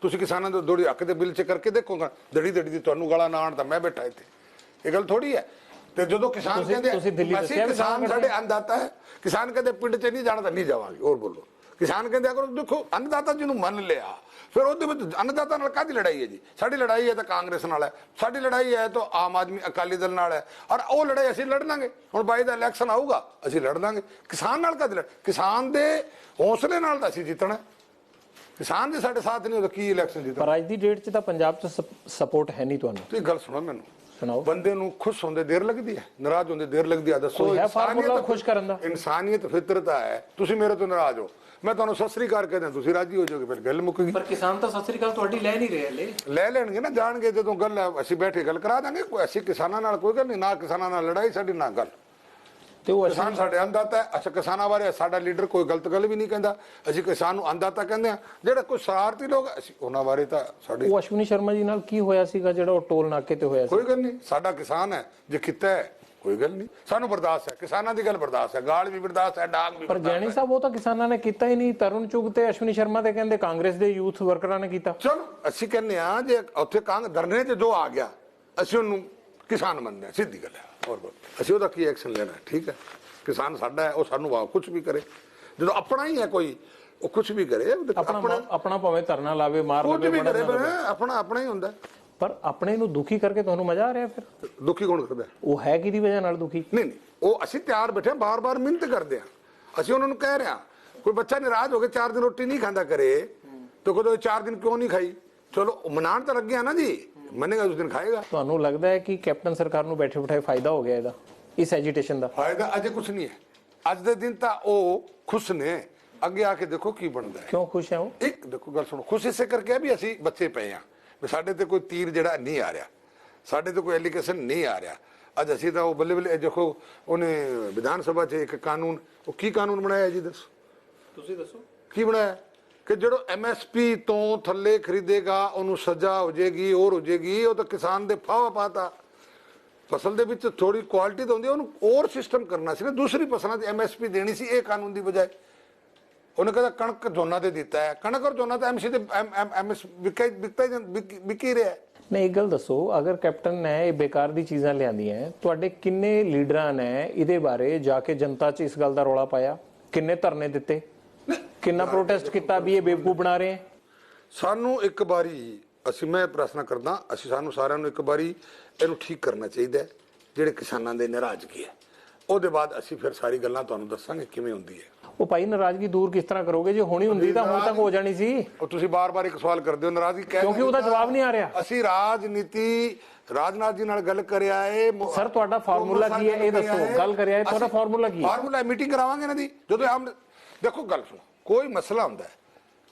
ਤੁਸੀਂ ਕਿਸਾਨਾਂ ਦੇ ਦੋੜੀ ਹੱਕ ਦੇ ਬਿੱਲ 'ਚ ਕਰਕੇ ਦੇਖੋਗਾ, ਦੜੀ ਦੀ ਤੁਹਾਨੂੰ ਗਾਲਾਂ ਨਾ ਆਣ ਤਾਂ ਮੈਂ ਬੈਠਾ ਇੱਥੇ, ਇਹ ਗੱਲ ਥੋੜੀ ਹੈ। ਤੇ ਜਦੋਂ ਕਿਸਾਨ ਕਹਿੰਦੇ ਅਸੀਂ ਕਿਸਾਨ ਸਾਡੇ ਅੰਨਦਾਤਾ ਹੈ, ਕਿਸਾਨ ਕਹਿੰਦੇ ਪਿੰਡ 'ਚ ਨਹੀਂ ਜਾਣਾ ਤਾਂ ਨਹੀਂ ਜਾਵਾਂਗੇ। ਹੋਰ ਬੋਲੋ, ਕਿਸਾਨ ਕਹਿੰਦੇ ਅਗਰ ਦੇਖੋ ਅੰਨਦਾਤਾ ਜਿਹਨੂੰ ਮੰਨ ਲਿਆ, ਫਿਰ ਉਹਦੇ ਵਿੱਚ ਅੰਨਦਾਤਾ ਨਾਲ ਕਾਹਦੀ ਲੜਾਈ ਹੈ ਜੀ? ਸਾਡੀ ਲੜਾਈ ਹੈ ਤਾਂ ਕਾਂਗਰਸ ਨਾਲ ਹੈ, ਸਾਡੀ ਲੜਾਈ ਹੈ ਤਾਂ ਆਮ ਆਦਮੀ ਅਕਾਲੀ ਦਲ ਨਾਲ ਹੈ, ਔਰ ਉਹ ਲੜਾਈ ਅਸੀਂ ਲੜ ਲਾਂਗੇ। ਹੁਣ 22 ਦਾ ਇਲੈਕਸ਼ਨ ਆਊਗਾ, ਅਸੀਂ ਲੜ ਲਾਂਗੇ। ਕਿਸਾਨ ਨਾਲ ਕਾਹਦੀ ਲੜ? ਕਿਸਾਨ ਦੇ ਹੌਸਲੇ ਨਾਲ ਤਾਂ ਅਸੀਂ ਜਿੱਤਣਾ। ਕਿਸਾਨ ਦੇ ਸਾਡੇ ਸਾਥ ਨਹੀਂ ਉਹਦਾ ਕੀ ਇਲੈਕਸ਼ਨ ਜਿੱਤਣਾ? ਪਰ ਅੱਜ ਦੀ ਡੇਟ 'ਚ ਤਾਂ ਪੰਜਾਬ 'ਚ ਸਪੋਰਟ ਹੈ ਨਹੀਂ ਤੁਹਾਨੂੰ। ਤੁਸੀਂ ਗੱਲ ਸੁਣੋ ਮੈਨੂੰ, ਸੁਣਾਓ। ਬੰਦੇ ਨੂੰ ਖੁਸ਼ ਹੁੰਦੇ ਦੇਰ ਲੱਗਦੀ ਹੈ, ਨਾਰਾਜ਼ ਹੁੰਦੇ ਦੇਰ ਲੱਗਦੀ ਹੈ। ਦੱਸੋ ਕੋਈ ਹੈ ਫਾਰਮੂਲਾ ਖੁਸ਼ ਕਰਨ ਦਾ? ਇਨਸਾਨੀਅਤ ਫਿਤਰਤ ਹੈ। ਤੁਸੀਂ ਮੇਰੇ ਤੋਂ ਨਾਰਾਜ਼ ਹੋ, ਮੈਂ ਤੁਹਾਨੂੰ ਸਤਿ ਸ੍ਰੀ ਅਕਾਲ ਕਹਿੰਦਾ, ਤੁਸੀਂ ਰਾਜੀ ਹੋ ਜਾਓਗੇ, ਫਿਰ ਗੱਲ ਮੁੱਕ ਗਈ। ਪਰ ਕਿਸਾਨ ਤਾਂ ਸਤਿ ਸ੍ਰੀ ਅਕਾਲ ਤੁਹਾਡੀ ਲੈ ਨਹੀਂ ਰਹੇ ਹਲੇ। ਲੈ ਲੈਣਗੇ ਨਾ, ਜਾਣਗੇ ਜਦੋਂ ਗੱਲ ਹੈ, ਅਸੀਂ ਬੈਠੇ ਗੱਲ ਕਰਾ ਦਾਂਗੇ। ਅਸੀਂ ਕਿਸਾਨਾਂ ਨਾਲ ਕੋਈ ਗੱਲ ਨਹੀਂ, ਨਾ ਕਿਸਾਨਾਂ ਨਾਲ ਲੜਾਈ ਸਾਡੀ, ਨਾ ਗੱਲ। ਤੇ ਉਹ ਕਿਸਾਨ ਸਾਡੇ ਅੰਨਦਾਤਾ ਹੈ। ਅੱਛਾ, ਕਿਸਾਨਾਂ ਬਾਰੇ ਸਾਡਾ ਲੀਡਰ ਕੋਈ ਗਲਤ ਗੱਲ ਵੀ ਨਹੀਂ ਕਹਿੰਦਾ। ਅਸੀਂ ਕਿਸਾਨ ਨੂੰ ਅੰਨਦਾਤਾ ਕਹਿੰਦੇ ਆ। ਜਿਹੜੇ ਕੋਈ ਸ਼ਰਾਰਤੀ ਲੋਕ, ਅਸੀਂ ਉਹਨਾਂ ਬਾਰੇ ਤਾਂ ਸਾਡੇ। ਉਹ ਅਸ਼ਵਨੀ ਸ਼ਰਮਾ ਜੀ ਨਾਲ ਕੀ ਹੋਇਆ ਸੀਗਾ ਜਿਹੜਾ ਉਹ ਟੋਲ ਨਾਕੇ ਤੇ ਹੋਇਆ ਸੀ? ਕੋਈ ਗੱਲ ਨਹੀਂ, ਸਾਡਾ ਕਿਸਾਨ ਹੈ, ਜੇ ਕੀਤਾ ਹੈ ਕੋਈ ਗੱਲ ਨਹੀਂ, ਸਾਨੂੰ ਬਰਦਾਸ਼ਤ ਹੈ। ਕਿਸਾਨਾਂ ਦੀ ਗੱਲ ਬਰਦਾਸ਼ਤ ਹੈ, ਗਾਲ ਵੀ ਬਰਦਾਸ਼ਤ ਹੈ, ਡਾਂਗ ਵੀ। ਪਰ ਜੈਣੀ ਸਾਹਿਬ ਉਹ ਤਾਂ ਕਿਸਾਨਾਂ ਨੇ ਕੀਤਾ ਹੀ ਨਹੀਂ। ਤਰੁਣ ਚੁਗ ਤੇ ਅਸ਼ਵਨੀ ਸ਼ਰਮਾ ਤੇ ਕਹਿੰਦੇ ਕਾਂਗਰਸ ਦੇ ਯੂਥ ਵਰਕਰਾਂ ਨੇ ਕੀਤਾ। ਚਲੋ ਅਸੀਂ ਕਹਿੰਦੇ ਆ, ਜੇ ਉੱਥੇ ਧਰਨੇ 'ਚ ਜੋ ਆ ਗਿਆ ਅਸੀਂ ਉਹਨੂੰ ਕਿਸਾਨ ਮੰਨਦੇ ਹਾਂ, ਸਿੱਧੀ ਗੱਲ ਹੈ। ਹੋਰ ਅਸੀਂ ਉਹਦਾ ਕੀ ਐਕਸ਼ਨ ਲੈਣਾ? ਠੀਕ ਹੈ, ਕਿਸਾਨ ਸਾਡਾ ਹੈ, ਉਹ ਸਾਨੂੰ ਕੁਝ ਵੀ ਕਰੇ। ਜਦੋਂ ਆਪਣਾ ਹੀ ਹੈ ਕੋਈ, ਉਹ ਕੁਝ ਵੀ ਕਰੇ, ਆਪਣਾ ਭਾਵੇਂ ਧਰਨਾ ਲਾਵੇ, ਮਾਰ ਕੁਝ ਵੀ ਲਵੇ, ਕਰੇ, ਆਪਣਾ ਹੀ ਹੁੰਦਾ। ਪਰ ਆਪਣੇ ਨੂੰ ਦੁਖੀ ਕਰਕੇ ਤੁਹਾਨੂੰ ਮਜ਼ਾ ਆ ਰਿਹਾ? ਫਿਰ ਦੁਖੀ ਕੌਣ ਕਰਦਾ? ਉਹ ਹੈ ਕਿਹਦੀ ਵਜ੍ਹਾ ਨਾਲ ਦੁਖੀ? ਨਹੀਂ, ਉਹ ਅਸੀਂ ਤਿਆਰ ਬੈਠੇ, ਬਾਰ-ਬਾਰ ਮਿਹਨਤ ਕਰਦੇ ਆ। ਅਸੀਂ ਉਹਨਾਂ ਨੂੰ ਕਹਿ ਰਹੇ ਹਾਂ, ਕੋਈ ਬੱਚਾ ਨਾਰਾਜ਼ ਹੋ ਕੇ 4 ਦਿਨ ਰੋਟੀ ਨਹੀਂ ਖਾਂਦਾ ਕਰੇ, ਤਾਂ ਕਦੋਂ 4 ਦਿਨ ਕਿਉਂ ਨਹੀਂ ਖਾਈ? ਚਲੋ ਮਨਾਉਣ ਤਾਂ ਲੱਗਿਆ ਨਾ ਜੀ, ਮੰਨੇਗਾ ਉਸ ਦਿਨ ਖਾਏਗਾ। ਤੁਹਾਨੂੰ ਲੱਗਦਾ ਹੈ ਕਿ ਕੈਪਟਨ ਸਰਕਾਰ ਨੂੰ ਬੈਠੇ ਬਿਠਾਏ ਫਾਇਦਾ ਹੋ ਗਿਆ ਇਹਦਾ, ਇਸ ਐਜੀਟੇਸ਼ਨ ਦਾ? ਫਾਇਦਾ ਅਜੇ ਕੁਝ ਨਹੀਂ ਹੈ। ਅੱਜ ਦੇ ਦਿਨ ਤਾਂ ਉਹ ਖੁਸ਼ ਨੇ, ਅੱਗੇ ਆ ਕੇ ਦੇਖੋ ਕੀ ਬਣਦਾ ਹੈ। ਕਿਉਂ ਖੁਸ਼ ਹੈ ਉਹ? ਇੱਕ ਦੇਖੋ ਗੱਲ ਸੁਣੋ, ਖੁਸ਼ ਇਸੇ ਕਰਕੇ ਵੀ ਅਸੀਂ ਬੱਚੇ ਪਏ ਆ, ਵੀ ਸਾਡੇ ਤੇ ਕੋਈ ਤੀਰ ਜਿਹੜਾ ਨਹੀਂ ਆ ਰਿਹਾ, ਸਾਡੇ ਤੇ ਕੋਈ ਐਲੀਗੇਸ਼ਨ ਨਹੀਂ ਆ ਰਿਹਾ। ਅੱਜ ਅਸੀਂ ਤਾਂ ਉਹ ਬੱਲੇ ਬੱਲੇ ਦੇਖੋ, ਉਹਨੇ ਵਿਧਾਨ ਸਭਾ 'ਚ ਇੱਕ ਕਾਨੂੰਨ, ਉਹ ਕੀ ਕਾਨੂੰਨ ਬਣਾਇਆ ਜੀ? ਦੱਸੋ, ਤੁਸੀਂ ਦੱਸੋ ਕੀ ਬਣਾਇਆ? ਕਿ ਜਿਹੜਾ MSP ਤੋਂ ਥੱਲੇ ਖਰੀਦੇਗਾ ਉਹਨੂੰ ਸਜ਼ਾ ਹੋ ਜਾਏਗੀ, ਹੋਰ ਹੋ ਜਾਏਗੀ। ਉਹ ਤਾਂ ਕਿਸਾਨ ਦੇ ਫਾਵਾ ਪਾਤਾ। ਫਸਲ ਦੇ ਵਿੱਚ ਥੋੜੀ ਕੁਆਲਿਟੀ ਤਾਂ ਹੁੰਦੀ, ਉਹਨੂੰ ਹੋਰ ਸਿਸਟਮ ਕਰਨਾ ਸੀ ਨਾ, ਦੂਸਰੀ ਫਸਲਾਂ ਤੇ MSP ਦੇਣੀ ਸੀ, ਇਹ ਕਾਨੂੰਨ ਦੀ ਬਜਾਏ। ਉਹਨੇ ਕਹਿੰਦਾ ਕਣਕ ਝੋਨਾ ਦੇ ਦਿੱਤਾ ਹੈ, ਕਣਕ ਔਰ ਝੋਨਾ ਤਾਂ MC ਦੇ MS ਵਿਕ ਹੀ ਰਿਹਾ। ਨਹੀਂ, ਇੱਕ ਗੱਲ ਦੱਸੋ, ਅਗਰ ਕੈਪਟਨ ਨੇ ਇਹ ਬੇਕਾਰ ਦੀ ਚੀਜ਼ਾਂ ਲਿਆਂਦੀਆਂ, ਤੁਹਾਡੇ ਕਿੰਨੇ ਲੀਡਰਾਂ ਨੇ ਇਹਦੇ ਬਾਰੇ ਜਾ ਕੇ ਜਨਤਾ 'ਚ ਇਸ ਗੱਲ ਦਾ ਰੌਲਾ ਪਾਇਆ? ਕਿੰਨੇ ਧਰਨੇ ਦਿੱਤੇ? ਕਿੰਨਾ ਪ੍ਰੋਟੈਸਟ ਕੀਤਾ ਵੀ ਇਹ ਬੇਵਕੂਫ ਬਣਾ ਰਹੇ? ਸਾਨੂੰ ਇੱਕ ਵਾਰੀ, ਮੈਂ ਪ੍ਰਸ਼ਨ ਕਰਦਾ, ਸਾਨੂੰ ਸਾਰਿਆਂ ਨੂੰ ਇੱਕ ਵਾਰੀ ਇਹਨੂੰ ਠੀਕ ਕਰਨਾ ਚਾਹੀਦਾ, ਜਿਹੜੇ ਕਿਸਾਨਾਂ ਦੇ ਨਾਰਾਜ਼ਗੀ ਹੈ। ਉਹਦੇ ਬਾਅਦ ਅਸੀਂ ਫਿਰ ਸਾਰੀ ਗੱਲਾਂ ਤੁਹਾਨੂੰ ਦੱਸਾਂਗੇ ਕਿਵੇਂ ਹੁੰਦੀ ਹੈ। ਉਹ ਭਾਈ ਨਾਰਾਜ਼ਗੀ ਦੂਰ ਕਿਸ ਤਰ੍ਹਾਂ ਕਰੋਗੇ? ਜੇ ਹੋਣੀ ਹੁੰਦੀ ਤਾਂ ਹੁਣ ਤੱਕ ਹੋ ਜਾਣੀ ਸੀ। ਉਹ ਤੁਸੀਂ ਬਾਰ-ਬਾਰ ਇੱਕ ਸਵਾਲ ਕਰਦੇ ਹੋ, ਨਾਰਾਜ਼ਗੀ ਕਿਉਂਕਿ ਉਹਦਾ ਜਵਾਬ ਨਹੀਂ ਆ ਰਿਹਾ। ਅਸੀਂ ਰਾਜਨੀਤੀ ਰਾਜਨਾਥ ਜੀ ਨਾਲ ਗੱਲ ਕਰਿਆ ਏ। ਸਰ ਤੁਹਾਡਾ ਫਾਰਮੂਲਾ ਕੀ ਹੈ ਇਹ ਦੱਸੋ? ਗੱਲ ਕਰਿਆ ਏ, ਤੁਹਾਡਾ ਫਾਰਮੂਲਾ ਕੀ ਹੈ? ਫਾਰਮੂਲਾ ਮੀਟਿੰਗ ਕਰਾਵਾਂਗੇ ਨਾ ਜੀ, ਜਦੋਂ ਆਮ ਦੇਖੋ ਗੱਲ ਸੁਣੋ, ਕੋਈ ਮਸਲਾ ਹੁੰਦਾ ਹੈ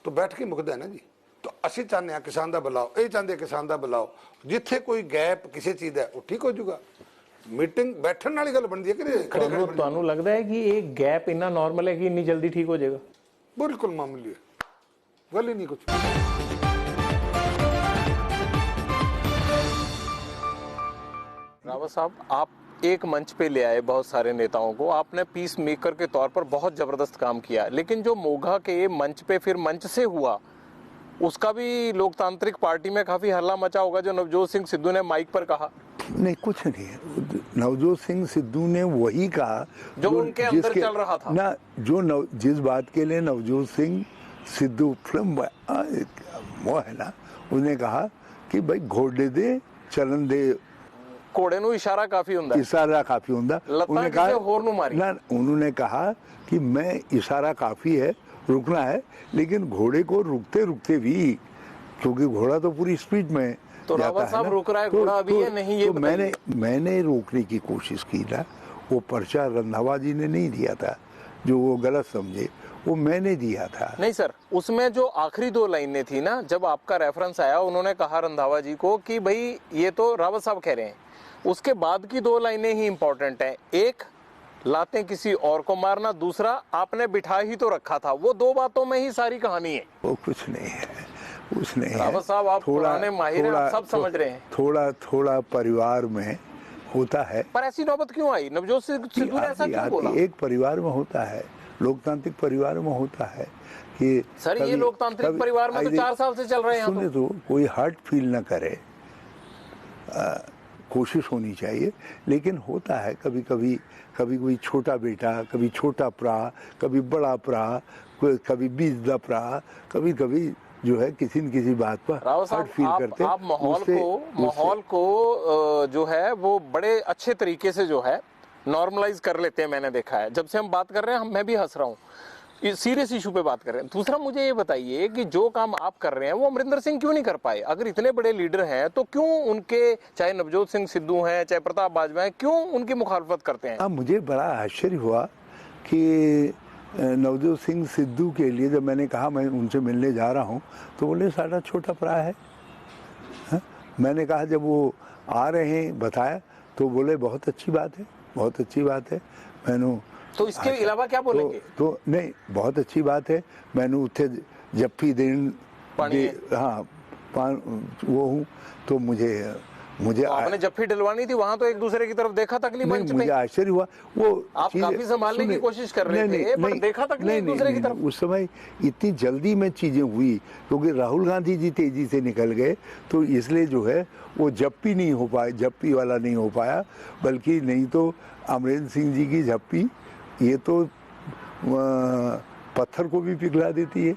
ਤਾਂ ਬੈਠ ਕੇ ਮੁੱਕਦਾ ਹੈ ਨਾ ਜੀ। ਤਾਂ ਅਸੀਂ ਚਾਹੁੰਦੇ ਹਾਂ ਕਿਸਾਨ ਦਾ ਬੁਲਾਓ, ਇਹ ਚਾਹੁੰਦੇ ਕਿਸਾਨ ਦਾ ਬੁਲਾਓ। ਜਿੱਥੇ ਕੋਈ ਗੈਪ ਕਿਸੇ ਚੀਜ਼ ਦਾ, ਉਹ ਠੀਕ ਹੋ ਜਾਊਗਾ। ਮੀਟਿੰਗ ਬੈਠਣ ਵਾਲੀ ਗੱਲ ਬਣਦੀ ਹੈ ਕਿ ਖੜੇ ਖੜੇ? ਤੁਹਾਨੂੰ ਲੱਗਦਾ ਹੈ ਕਿ ਇਹ ਗੈਪ ਇੰਨਾ ਨਾਰਮਲ ਹੈ ਕਿ ਇੰਨੀ ਜਲਦੀ ਠੀਕ ਹੋ ਜਾਏਗਾ? ਬਿਲकुल मामूली है, गल ही नहीं कुछ। रावत साहब, आप एक मंच पे ले आए बहुत सारे नेताओं को, आपने पीस मेकर के तौर पर बहुत जबरदस्त काम किया, लेकिन जो मोघा के मंच पे फिर मंच से हुआ, उसका भी लोकतांत्रिक पार्टी में काफी हल्ला मचा होगा, जो नवजोत सिंह सिद्धू ने माइक पर कहा। नहीं, कुछ नहीं। नवजोत सिंह सिद्धू ने वही कहा जो उनके अंदर चल रहा था ना, जिस बात के लिए नवजोत सिंह सिद्धू फिल्म वो है ना, उसने कहा कि भाई घोड़े दे चलन दे, घोड़े ਨੂੰ ਇਸ਼ਾਰਾ ਕਾਫੀ ਹੁੰਦਾ ਹੈ, इशारा काफी ਹੁੰਦਾ। उन्होंने कहा ਹੋਰ ਨੂੰ ਮਾਰੀ ना, उन्होंने कहा कि मैं इशारा काफी है, रुकना है, लेकिन घोड़े को रुकते रुकते भी, क्योंकि घोड़ा तो पूरी स्पीड में तो रावत साहब रुक रहा है, घोड़ा अभी है नहीं, ये तो मैंने रोकने की कोशिश की ना। वो पर्चा रंधावा जी ने नहीं दिया था, जो वो गलत समझे, वो मैंने दिया था। नहीं सर, उसमें जो आखिरी 2 लाइनें थी ना, जब आपका रेफरेंस आया, उन्होंने कहा रंधावा जी को कि भाई ये तो रावत साहब कह रहे हैं, उसके बाद की 2 लाइनें ही इंपॉर्टेंट हैं। एक, लाते किसी और को मारना, दूसरा आपने बिठा ही तो रखा था। वो 2 बातों में ही सारी कहानी है। वो कुछ नहीं है, उसने रावत साहब आप पुराने माहिर हैं, आप सब समझ रहे हैं। थोड़ा परिवार में होता है। पर ऐसी नौबत क्यों आई? नवजोत सिद्धू ने ऐसा क्यों बोला? एक परिवार में होता है, लोकतांत्रिक परिवार में होता है कि सर ये लोकतांत्रिक परिवार में तो 4 साल से चल रहे हैं। सुने तो कोई हर्ट फील न करे, कोशिश होनी चाहिए। लेकिन होता है कभी कभी कोई छोटा बेटा, कभी छोटा प्रा, कभी बड़ा प्रा, कभी बीज द प्रा, कभी जो है किसी न किसी बात पर हर्ट फील करते। आप माहौल को जो है वो बड़े अच्छे तरीके से जो है नॉर्मलाइज कर लेते हैं। मैंने देखा है, जब से हम बात कर रहे हैं, मैं भी हंस रहा हूँ। सीरियस इशू पे बात कर रहे हैं। दूसरा मुझे ये बताइए कि जो काम आप कर रहे हैं वो अमरिंदर सिंह क्यों नहीं कर पाए? अगर इतने बड़े लीडर हैं तो क्यों उनके, चाहे नवजोत सिंह सिद्धू हैं चाहे प्रताप बाजवा हैं, क्यों उनकी मुखालफत करते हैं? मुझे बड़ा आश्चर्य हुआ कि नवजोत सिंह सिद्धू के लिए जब मैंने कहा मैं उनसे मिलने जा रहा हूँ तो बोले साਡਾ छोटा भरा है। मैंने कहा जब वो आ रहे हैं बताया तो बोले बहुत अच्छी बात है, बहुत अच्छी बात है। मैंने तो इसके अलावा क्या बोलेंगे? तो नहीं, बहुत अच्छी बात है। मैंने उत्थे जप्फी देन हाँ वो हूँ तो मुझे तो आपने जप्फी डलवानी थी, वहां तो एक दूसरे की तरफ देखा तक नहीं मंच पे। मुझे आश्चर्य हुआ वो आप काफी संभालने की कोशिश कर रहे थे पर देखा तक नहीं एक दूसरे की तरफ। उस समय इतनी जल्दी में चीजें हुई क्योंकि राहुल गांधी जी तेजी से निकल गए तो इसलिए जो है वो जप्पी नहीं हो पाया, जप्पी वाला नहीं हो पाया। बल्कि नहीं तो अमरिंदर सिंह जी की जप्पी ये तो पत्थर को भी पिघला देती है।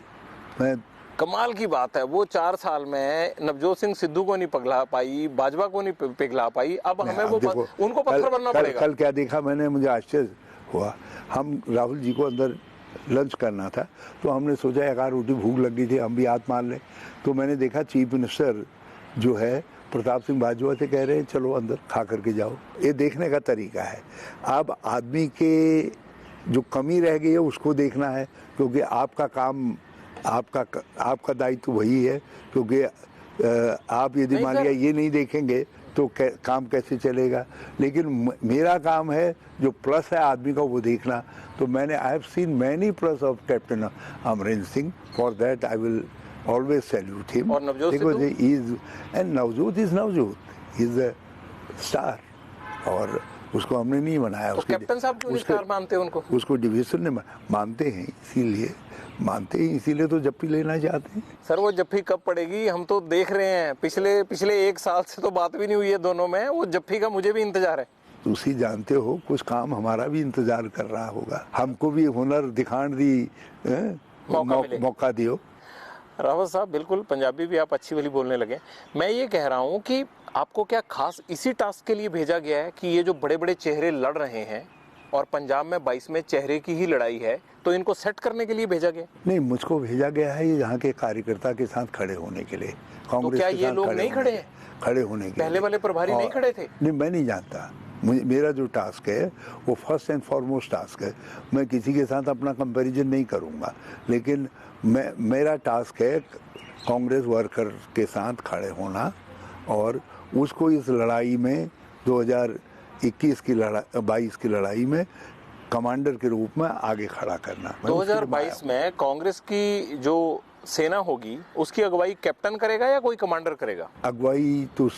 मैं कमाल की बात है, वो 4 साल में नवजोत सिंह सिद्धू को नहीं पिघला पाई, बाजवा को नहीं पिघला पाई, अब हमें वो उनको पत्थर बनना पड़ेगा। कल क्या देखा मैंने, मुझे आश्चर्य हुआ। हम राहुल जी को अंदर लंच करना था तो हमने सोचा एक आध रोटी भूख लग गई थी, हम भी हाथ मार लें। तो मैंने देखा चीफ मिनिस्टर जो है प्रताप सिंह बाजवा से कह रहे हैं चलो अंदर खा करके जाओ। ये देखने का तरीका है। अब आदमी के जो कमी रह गई है उसको देखना है क्योंकि आपका काम, आपका दायित्व वही है। क्योंकि आप यदि मान लिया ये नहीं देखेंगे तो काम कैसे चलेगा। लेकिन मेरा काम है जो प्लस है आदमी का वो देखना। तो मैंने I have seen many plus of captain Amarinder Singh, for that I will always salute him. और Navjot Navjot is a star और उसको हमने नहीं बनाया। तो कैप्टन साहब क्यों स्टार मानते हैं उनको? उसको डिवीजन ने मानते हैं, इसीलिए तो जप्फी लेना चाहते हैं। सर वो जप्फी कब पड़ेगी? हम तो देख रहे हैं पिछले 1 साल से तो बात भी नहीं हुई है दोनों में। वो जप्फी का मुझे भी इंतजार है। तुसी जानते हो कुछ काम हमारा भी इंतजार कर रहा होगा। हमको भी हुनर दिखाने दी मौका दियो। रावत साहब बिल्कुल पंजाबी भी आप अच्छी वाली बोलने लगे। मैं ये कह रहा हूँ कि आपको क्या खास इसी टास्क के लिए भेजा गया है कि ये जो बड़े बड़े चेहरे लड़ रहे हैं और पंजाब में 22 में चेहरे की ही लड़ाई है तो इनको सेट करने के लिए भेजा गया? नहीं, मुझको भेजा गया है ये यहाँ के कार्यकर्ता के साथ खड़े होने के लिए। कांग्रेस तो क्या ये लोग नहीं खड़े हैं? खड़े होने के पहले वाले प्रभारी नहीं खड़े थे? नहीं, मैं नहीं जानता। मेरा जो टास्क है वो फर्स्ट एंड फॉरमोस्ट टास्क है। मैं किसी के साथ अपना कंपैरिजन नहीं करूँगा, लेकिन मेरा टास्क है कांग्रेस वर्कर के साथ खड़े होना और उसको इस लड़ाई में 2021 की 22 की लड़ाई में कमांडर के रूप में आगे खड़ा करना। 2022 में कांग्रेस की जो सेना होगी उसकी अगुवाई कैप्टन करेगा या कोई कमांडर करेगा? अगुवाई तो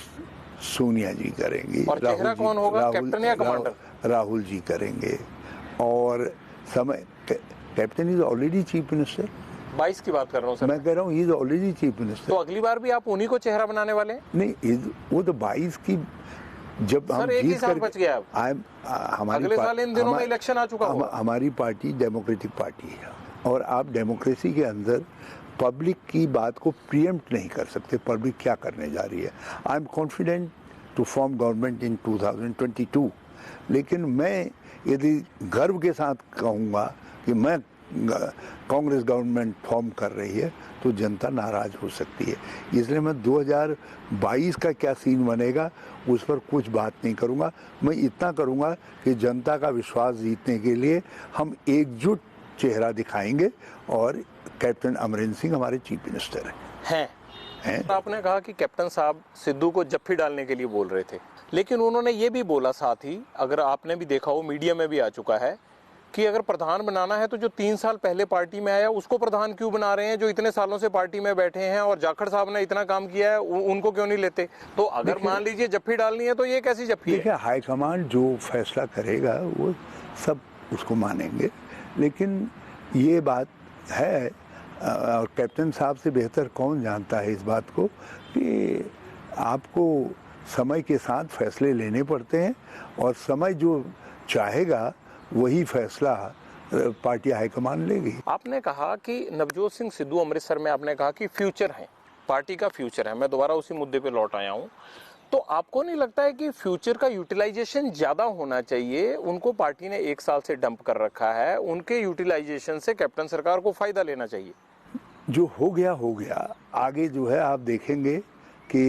सोनिया जी करेंगी। और चेहरा कौन होगा, कैप्टन या कमांडर? राहुल जी करेंगे। और समय captain is already chief minister. 22 की बात कर रहा हूँ सर। मैं कह रहा हूँ इज ऑलरेडी चीफ मिनिस्टर। तो अगली बार भी आप उन्हीं को चेहरा बनाने वाले हैं? नहीं, वो तो 22 की जब हम एक ही साल बच गया। हमारी अगले साल इन दिनों में इलेक्शन आ चुका होगा। हमारी पार्टी डेमोक्रेटिक पार्टी है और आप डेमोक्रेसी के अंदर पब्लिक की बात को प्रीएम्प्ट नहीं कर सकते। पब्लिक क्या करने जा रही है। I am confident to form government in 2022। लेकिन मैं यदि गर्व के साथ कहूँगा कि मैं कांग्रेस गवर्नमेंट फॉर्म कर रही है तो जनता नाराज हो सकती है। इसलिए मैं 2022 का क्या सीन बनेगा उस पर कुछ बात नहीं करूंगा। मैं इतना करूंगा कि जनता का विश्वास जीतने के लिए हम एकजुट चेहरा दिखाएंगे और कैप्टन अमरिंदर सिंह हमारे चीफ मिनिस्टर हैं। आपने कहा कि कैप्टन साहब सिद्धू को जप्फी डालने के लिए बोल रहे थे, लेकिन उन्होंने ये भी बोला साथ ही, अगर आपने भी देखा हो मीडिया में भी आ चुका है, कि अगर प्रधान बनाना है तो जो 3 साल पहले पार्टी में आया उसको प्रधान क्यों बना रहे हैं, जो इतने सालों से पार्टी में बैठे हैं और जाखड़ साहब ने इतना काम किया है उनको क्यों नहीं लेते? तो अगर मान लीजिए जप्फी डालनी है तो ये कैसी जप्फी है? देखिए, हाईकमांड जो फैसला करेगा वो सब उसको मानेंगे। लेकिन ये बात है और कैप्टन साहब से बेहतर कौन जानता है इस बात को कि आपको समय के साथ फैसले लेने पड़ते हैं और समय जो चाहेगा वही फैसला पार्टी हाईकमान लेगी। आपने कहा कि नवजोत सिंह सिद्धू अमृतसर में आपने कहा कि फ्यूचर है, पार्टी का फ्यूचर है। मैं दोबारा उसी मुद्दे पे लौट आया हूँ। तो तो आपको नहीं लगता है कि फ्यूचर का यूटिलाइजेशन ज्यादा होना चाहिए? उनको पार्टी ने 1 साल से डंप कर रखा है, उनके यूटिलाइजेशन से कैप्टन सरकार को फायदा लेना चाहिए। जो हो गया। आगे जो है आप देखेंगे कि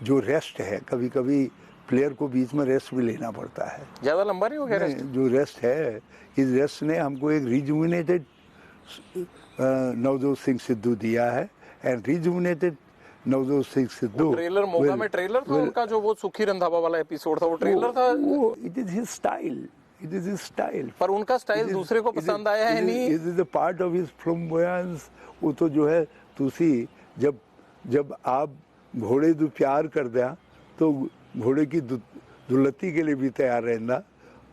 जो रेस्ट है, कभी कभी प्लेयर को बीच में रेस्ट भी लेना पड़ता है। ज्यादा लंबा नहीं हो गया रेस्ट? जो रेस्ट है, इस रेस्ट ने हमको एक रिजुविनेटेड नवजोत सिंह सिद्धू दिया है, and rejuvenated Navjot Singh Sidhu. Trailer Moga में ट्रेलर था उनका, जो वो सुखी रंधावा वाला एपिसोड था, वो ट्रेलर था। वो it is his style, it is his style. पर उनका स्टाइल दूसरे को पसंद आया है नहीं। It is the part of his flamboyance. वो तो जो है तुसी जब आप घोड़े दो प्यार कर दिया तो घोड़े की दुलत्ती के लिए भी तैयार रहना,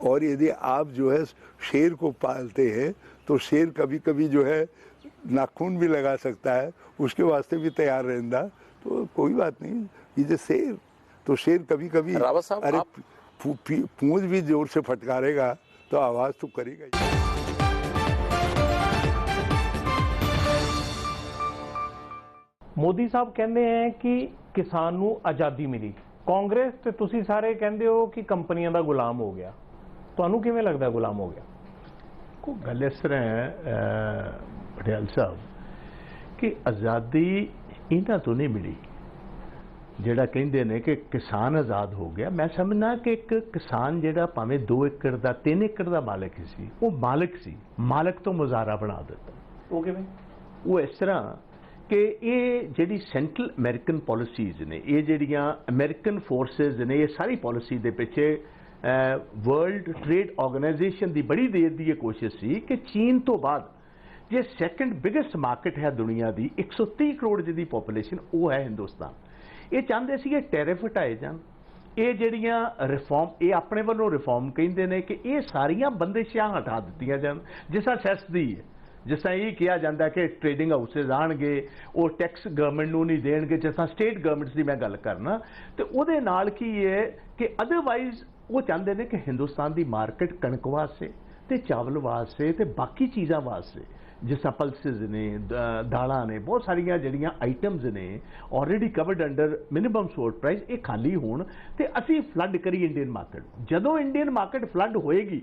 और यदि आप जो है शेर को पालते हैं तो शेर कभी कभी जो है नाखून भी लगा सकता है, उसके वास्ते भी तैयार रहना। तो कोई बात नहीं, ये शेर तो शेर कभी कभी रावत साहब, अरे पूंछ भी जोर से फटकारेगा तो आवाज तो करेगा ही। ਮੋਦੀ ਸਾਹਿਬ ਕਹਿੰਦੇ ਹੈ ਕਿ ਕਿਸਾਨ ਨੂੰ ਆਜ਼ਾਦੀ ਮਿਲੀ, ਕਾਂਗਰਸ ਤੇ ਤੁਸੀਂ ਸਾਰੇ ਕਹਿੰਦੇ ਹੋ ਕਿ ਕੰਪਨੀਆਂ ਦਾ ਗੁਲਾਮ ਹੋ ਗਿਆ। ਤੁਹਾਨੂੰ ਕਿਵੇਂ ਲੱਗਦਾ ਗੁਲਾਮ ਹੋ ਗਿਆ? ਕੋ ਗੱਲ ਇਸ ਤਰ੍ਹਾਂ ਹੈ ਪਟਿਆਲ ਸਾਹਿਬ ਕਿ ਆਜ਼ਾਦੀ ਇਹਨਾਂ ਤੋਂ ਨਹੀਂ ਮਿਲੀ। ਜਿਹੜਾ ਕਹਿੰਦੇ ਨੇ ਕਿ ਕਿਸਾਨ ਆਜ਼ਾਦ ਹੋ ਗਿਆ, ਮੈਂ ਸਮਝਣਾ ਕਿ ਇੱਕ ਕਿਸਾਨ ਜਿਹੜਾ ਭਾਵੇਂ 2 ਏਕੜ ਦਾ 3 ਏਕੜ ਦਾ ਮਾਲਕ ਸੀ, ਉਹ ਮਾਲਕ ਸੀ, ਮਾਲਕ ਤੋਂ ਮੁਜ਼ਾਹਰਾ ਬਣਾ ਦਿੱਤਾ। ਉਹ ਕਿਵੇਂ? ਉਹ ਇਸ ਤਰ੍ਹਾਂ ਕਿ ਇਹ ਜਿਹੜੀ ਸੈਂਟਰਲ ਅਮਰੀਕਨ ਪਾਲਿਸੀਜ਼ ਨੇ, ਇਹ ਜਿਹੜੀਆਂ ਅਮਰੀਕਨ ਫੋਰਸਿਸ ਨੇ, ਇਹ ਸਾਰੀ ਪਾਲਿਸੀ ਦੇ ਪਿੱਛੇ ਵਰਲਡ ਟ੍ਰੇਡ ਆਰਗੇਨਾਈਜੇਸ਼ਨ ਦੀ ਬੜੀ ਦੇਰ ਦੀ ਇਹ ਕੋਸ਼ਿਸ਼ ਸੀ ਕਿ ਚੀਨ ਤੋਂ ਬਾਅਦ ਜੇ ਸੈਕੰਡ ਬਿਗੇਸਟ ਮਾਰਕੀਟ ਹੈ ਦੁਨੀਆ ਦੀ, 130 ਕਰੋੜ ਜਿਹਦੀ ਪੋਪੂਲੇਸ਼ਨ, ਉਹ ਹੈ ਹਿੰਦੁਸਤਾਨ। ਇਹ ਚਾਹੁੰਦੇ ਸੀ ਕਿ ਟੈਰਿਫ ਹਟਾਏ ਜਾਣ, ਇਹ ਜਿਹੜੀਆਂ ਰਿਫਾਰਮ, ਇਹ ਆਪਣੇ ਵੱਲੋਂ ਰਿਫਾਰਮ ਕਹਿੰਦੇ ਨੇ ਕਿ ਇਹ ਸਾਰੀਆਂ ਬੰਦਿਸ਼ਾਂ ਹਟਾ ਦਿੱਤੀਆਂ ਜਾਣ। ਜਿਸ ਤਰ੍ਹਾਂ ਸੈਸ ਦੀ ਹੈ, ਜਿਸ ਤਰ੍ਹਾਂ ਇਹ ਕਿਹਾ ਜਾਂਦਾ ਕਿ ਟ੍ਰੇਡਿੰਗ ਹਾਊਸਿਸ ਆਉਣਗੇ, ਉਹ ਟੈਕਸ ਗਵਰਨਮੈਂਟ ਨੂੰ ਨਹੀਂ ਦੇਣਗੇ, ਜਿਸ ਤਰ੍ਹਾਂ ਸਟੇਟ ਗਵਰਨਮੈਂਟਸ ਦੀ ਮੈਂ ਗੱਲ ਕਰਨਾ, ਤੇ ਉਹਦੇ ਨਾਲ ਕੀ ਹੈ ਕਿ ਅਦਰਵਾਈਜ਼ ਉਹ ਚਾਹੁੰਦੇ ਨੇ ਕਿ ਹਿੰਦੁਸਤਾਨ ਦੀ ਮਾਰਕੀਟ ਕਣਕ ਵਾਸਤੇ ਤੇ ਚਾਵਲ ਵਾਸਤੇ ਤੇ ਬਾਕੀ ਚੀਜ਼ਾਂ ਵਾਸਤੇ, ਜਿਸ ਤਰ੍ਹਾਂ ਪਲਸਿਸ ਨੇ, ਦਾਲਾਂ ਨੇ, ਬਹੁਤ ਸਾਰੀਆਂ ਜਿਹੜੀਆਂ ਆਈਟਮਸ ਨੇ already covered under minimum support price, ਇਹ ਖਾਲੀ ਹੋਣ ਤੇ ਅਸੀਂ ਫਲੱਡ ਕਰੀ ਇੰਡੀਅਨ ਮਾਰਕੀਟ। ਜਦੋਂ ਇੰਡੀਅਨ ਮਾਰਕੀਟ ਫਲੱਡ ਹੋਏਗੀ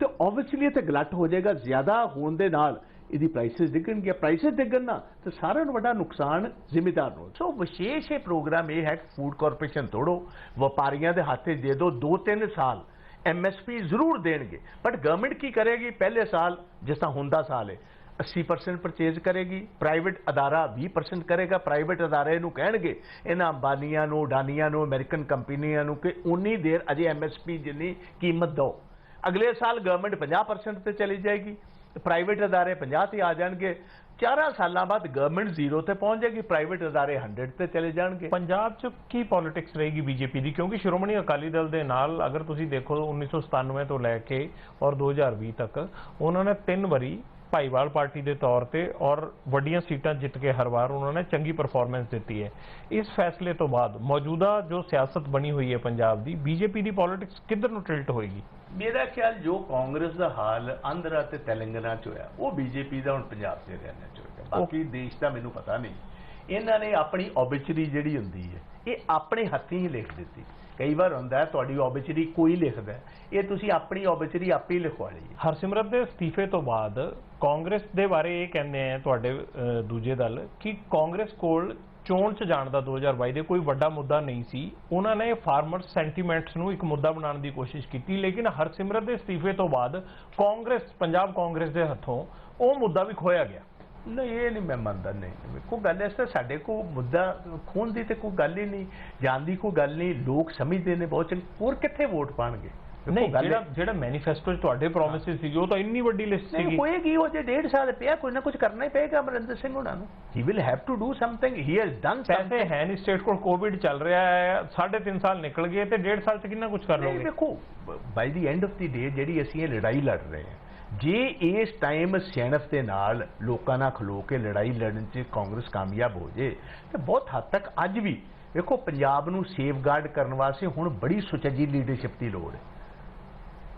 ਤੇ ਓਬਵੀਅਸਲੀ ਇੱਥੇ ਗਲਟ ਹੋ ਜਾਏਗਾ, ਜ਼ਿਆਦਾ ਹੋਣ ਦੇ ਨਾਲ ਇਹਦੀ ਪ੍ਰਾਈਸਿਸ ਡਿੱਗਣਗੀਆਂ। ਪ੍ਰਾਈਸਿਸ ਡਿੱਗਣ ਨਾ ਤੇ ਸਾਰਿਆਂ ਨੂੰ ਵੱਡਾ ਨੁਕਸਾਨ ਜ਼ਿਮੀਦਾਰ ਨੂੰ। ਸੋ ਵਿਸ਼ੇਸ਼ ਇਹ ਪ੍ਰੋਗਰਾਮ ਇਹ ਹੈ ਕਿ ਫੂਡ ਕਾਰਪੋਰੇਸ਼ਨ ਤੋੜੋ, ਵਪਾਰੀਆਂ ਦੇ ਹੱਥ 'ਚ ਦੇ ਦਿਓ, 2-3 ਸਾਲ MSP ਜ਼ਰੂਰ ਦੇਣਗੇ, ਬਟ ਗਵਰਨਮੈਂਟ ਕੀ ਕਰੇਗੀ? ਪਹਿਲੇ ਸਾਲ ਜਿਸ ਤਰ੍ਹਾਂ ਹੁੰਦਾ ਸਾਲ ਹੈ 80% ਪਰਚੇਜ਼ ਕਰੇਗੀ, ਪ੍ਰਾਈਵੇਟ ਅਦਾਰਾ 20% ਕਰੇਗਾ। ਪ੍ਰਾਈਵੇਟ ਅਦਾਰੇ ਨੂੰ ਕਹਿਣਗੇ ਇਹਨਾਂ ਅੰਬਾਨੀਆਂ ਨੂੰ, ਅਡਾਨੀਆਂ ਨੂੰ, ਅਮਰੀਕਨ ਕੰਪਨੀਆਂ ਨੂੰ ਕਿ ਉਨੀ ਦੇਰ ਅਜੇ MSP ਜਿੰਨੀ ਕੀਮਤ ਦਿਓ। ਅਗਲੇ ਸਾਲ ਗਵਰਨਮੈਂਟ 50% ਤੇ ਚਲੀ ਜਾਏਗੀ, ਪ੍ਰਾਈਵੇਟ ਅਦਾਰੇ 50 ਤੇ ਆ ਜਾਣਗੇ। 4 ਸਾਲਾਂ ਬਾਅਦ ਗਵਰਨਮੈਂਟ 0 ਤੇ ਪਹੁੰਚ ਜਾਏਗੀ, ਪ੍ਰਾਈਵੇਟ ਅਦਾਰੇ 100 ਤੇ ਚਲੇ ਜਾਣਗੇ। ਪੰਜਾਬ 'ਚ ਕੀ ਪੋਲਿਟਿਕਸ ਰਹੇਗੀ ਬੀਜੇਪੀ ਦੀ? ਕਿਉਂਕਿ ਸ਼੍ਰੋਮਣੀ ਅਕਾਲੀ ਦਲ ਦੇ ਨਾਲ ਅਗਰ ਤੁਸੀਂ ਦੇਖੋ 1997 ਤੋਂ ਲੈ ਕੇ ਔਰ 2020 ਤੱਕ ਉਹਨਾਂ ਨੇ 3 ਵਾਰੀ ਭਾਈਵਾਲ ਪਾਰਟੀ ਦੇ ਤੌਰ ਤੇ ਔਰ ਵੱਡੀਆਂ ਸੀਟਾਂ ਜਿੱਤ ਕੇ ਹਰ ਵਾਰ ਉਹਨਾਂ ਨੇ ਚੰਗੀ ਪਰਫਾਰਮੈਂਸ ਦਿੱਤੀ ਹੈ। ਇਸ ਫੈਸਲੇ ਤੋਂ ਬਾਅਦ ਮੌਜੂਦਾ ਜੋ ਸਿਆਸਤ ਬਣੀ ਹੋਈ ਹੈ ਪੰਜਾਬ ਦੀ, ਬੀਜੇਪੀ ਦੀ ਪੋਲਿਟਿਕਸ ਕਿੱਧਰ ਨੂੰ ਟਿਲਟ ਹੋਏਗੀ? ਮੇਰਾ ਖਿਆਲ ਜੋ ਕਾਂਗਰਸ ਦਾ ਹਾਲ ਆਂਧਰਾ ਤੇ ਤੇਲੰਗਾਨਾ 'ਚ ਹੋਇਆ, ਉਹ ਬੀਜੇਪੀ ਦਾ ਹੁਣ ਪੰਜਾਬ ਤੇ ਹਰਿਆਣਾ 'ਚ ਹੋਏਗਾ। ਬਾਕੀ ਦੇਸ਼ ਦਾ ਮੈਨੂੰ ਪਤਾ ਨਹੀਂ। ਇਹਨਾਂ ਨੇ ਆਪਣੀ ਓਬਿਚਰੀ ਜਿਹੜੀ ਹੁੰਦੀ ਹੈ ਇਹ ਆਪਣੇ ਹੱਥੀਂ ਹੀ ਲਿਖ ਦਿੱਤੀ। ਕਈ ਵਾਰ ਹੁੰਦਾ ਤੁਹਾਡੀ ਓਬਿਚਰੀ ਕੋਈ ਲਿਖਦਾ, ਇਹ ਤੁਸੀਂ ਆਪਣੀ ਓਬਿਚਰੀ ਆਪੇ ਹੀ ਲਿਖਵਾ ਲਈ। ਹਰਸਿਮਰਤ ਦੇ ਅਸਤੀਫੇ ਤੋਂ ਬਾਅਦ ਕਾਂਗਰਸ ਦੇ ਬਾਰੇ ਇਹ ਕਹਿੰਦੇ ਆ ਤੁਹਾਡੇ ਦੂਜੇ ਦਲ ਕਿ ਕਾਂਗਰਸ ਕੋਲ ਚੋਣ 'ਚ ਜਾਣ ਦਾ 2022 ਦੇ ਕੋਈ ਵੱਡਾ ਮੁੱਦਾ ਨਹੀਂ ਸੀ। ਉਹਨਾਂ ਨੇ ਫਾਰਮਰ ਸੈਂਟੀਮੈਂਟਸ ਨੂੰ ਇੱਕ ਮੁੱਦਾ ਬਣਾਉਣ ਦੀ ਕੋਸ਼ਿਸ਼ ਕੀਤੀ, ਲੇਕਿਨ ਹਰਸਿਮਰਤ ਦੇ ਅਸਤੀਫੇ ਤੋਂ ਬਾਅਦ ਕਾਂਗਰਸ, ਪੰਜਾਬ ਕਾਂਗਰਸ ਦੇ ਹੱਥੋਂ ਉਹ ਮੁੱਦਾ ਵੀ ਖੋਇਆ ਗਿਆ। ਨਹੀਂ, ਇਹ ਨਹੀਂ ਮੈਂ ਮੰਨਦਾ। ਨਹੀਂ, ਕੋਈ ਗੱਲ ਇਸ ਤਰ੍ਹਾਂ ਸਾਡੇ ਕੋਲ ਮੁੱਦਾ ਖੋਣ ਦੀ ਤੇ ਕੋਈ ਗੱਲ ਹੀ ਨਹੀਂ, ਜਾਣ ਦੀ ਕੋਈ ਗੱਲ ਨਹੀਂ। ਲੋਕ ਸਮਝਦੇ ਨੇ ਬਹੁਤ ਚੰਗੀ, ਹੋਰ ਕਿੱਥੇ ਵੋਟ ਪਾਣਗੇ? ਨਹੀਂ, ਜਿਹੜਾ ਮੈਨੀਫੈਸਟੋ 'ਚ ਤੁਹਾਡੇ ਪ੍ਰੋਮਿਸਿਸ ਸੀਗੇ ਉਹ ਤਾਂ ਇੰਨੀ ਵੱਡੀ ਲਿਸਟ ਸੀਗੀ। ਹੋਏਗੀ, ਉਹ ਜੇ 1.5 ਸਾਲ ਪਿਆ, ਕੁਝ ਨਾ ਕੁਝ ਕਰਨਾ ਹੀ ਪਏਗਾ ਅਮਰਿੰਦਰ ਸਿੰਘ ਉਹਨਾਂ ਨੂੰ। He will have to do something, he has done something. ਪੈਸੇ ਹੈ ਨਹੀਂ ਸਟੇਟ ਕੋਲ, ਕੋਵਿਡ ਚੱਲ ਰਿਹਾ ਹੈ, 3.5 ਸਾਲ ਨਿਕਲ ਗਏ ਤੇ 1.5 ਸਾਲ 'ਚ ਕਿੰਨਾ ਕੁਝ ਕਰ ਲਓਗੇ? ਦੇਖੋ, ਬਾਈ ਦੀ ਐਂਡ ਆਫ ਦੀ ਡੇ ਜਿਹੜੀ ਅਸੀਂ ਇਹ ਲੜਾਈ ਲੜ ਰਹੇ ਹਾਂ, ਜੇ ਇਸ ਟਾਈਮ ਸਿਆਣਪ ਦੇ ਨਾਲ ਲੋਕਾਂ ਨਾਲ ਖਲੋ ਕੇ ਲੜਾਈ ਲੜਨ 'ਚ ਕਾਂਗਰਸ ਕਾਮਯਾਬ ਹੋ ਜੇ ਤੇ ਬਹੁਤ ਹੱਦ ਤੱਕ ਅੱਜ ਵੀ ਵੇਖੋ ਪੰਜਾਬ ਨੂੰ ਸੇਫਗਾਰਡ ਕਰਨ ਵਾਸਤੇ ਹੁਣ ਬੜੀ ਸੁਚੱਜੀ ਲੀਡਰਸ਼ਿਪ ਦੀ ਲੋੜ ਹੈ।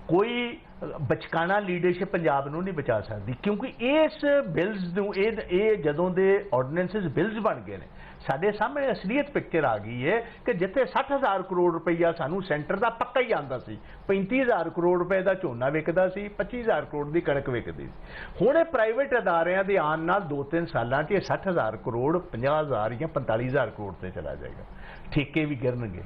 ਕੋਈ ਬਚਕਾਨਾ ਲੀਡਰਸ਼ਿਪ ਪੰਜਾਬ ਨੂੰ ਨਹੀਂ ਬਚਾ ਸਕਦੀ, ਕਿਉਂਕਿ ਇਸ ਬਿਲਸ ਨੂੰ ਇਹ ਜਦੋਂ ਦੇ ਆਰਡੀਨੈਂਸਸ ਬਿਲਸ ਬਣ ਗਏ ਨੇ, ਸਾਡੇ ਸਾਹਮਣੇ ਅਸਲੀਅਤ ਪਿਕਚਰ ਆ ਗਈ ਹੈ ਕਿ ਜਿੱਥੇ 60,000 ਕਰੋੜ ਰੁਪਈਆ ਸਾਨੂੰ ਸੈਂਟਰ ਦਾ ਪੱਕਾ ਹੀ ਆਉਂਦਾ ਸੀ, 35,000 ਕਰੋੜ ਰੁਪਏ ਦਾ ਝੋਨਾ ਵਿਕਦਾ ਸੀ, 25,000 ਕਰੋੜ ਦੀ ਕਣਕ ਵਿਕਦੀ ਸੀ। ਹੁਣ ਇਹ ਪ੍ਰਾਈਵੇਟ ਅਦਾਰਿਆਂ ਦੇ ਆਉਣ ਨਾਲ 2-3 ਸਾਲਾਂ 'ਚ ਇਹ 60,000 ਕਰੋੜ 50,000 ਜਾਂ 45,000 ਕਰੋੜ ਤੇ ਚਲਾ ਜਾਏਗਾ। ਠੇਕੇ ਵੀ ਗਿਰਨਗੇ,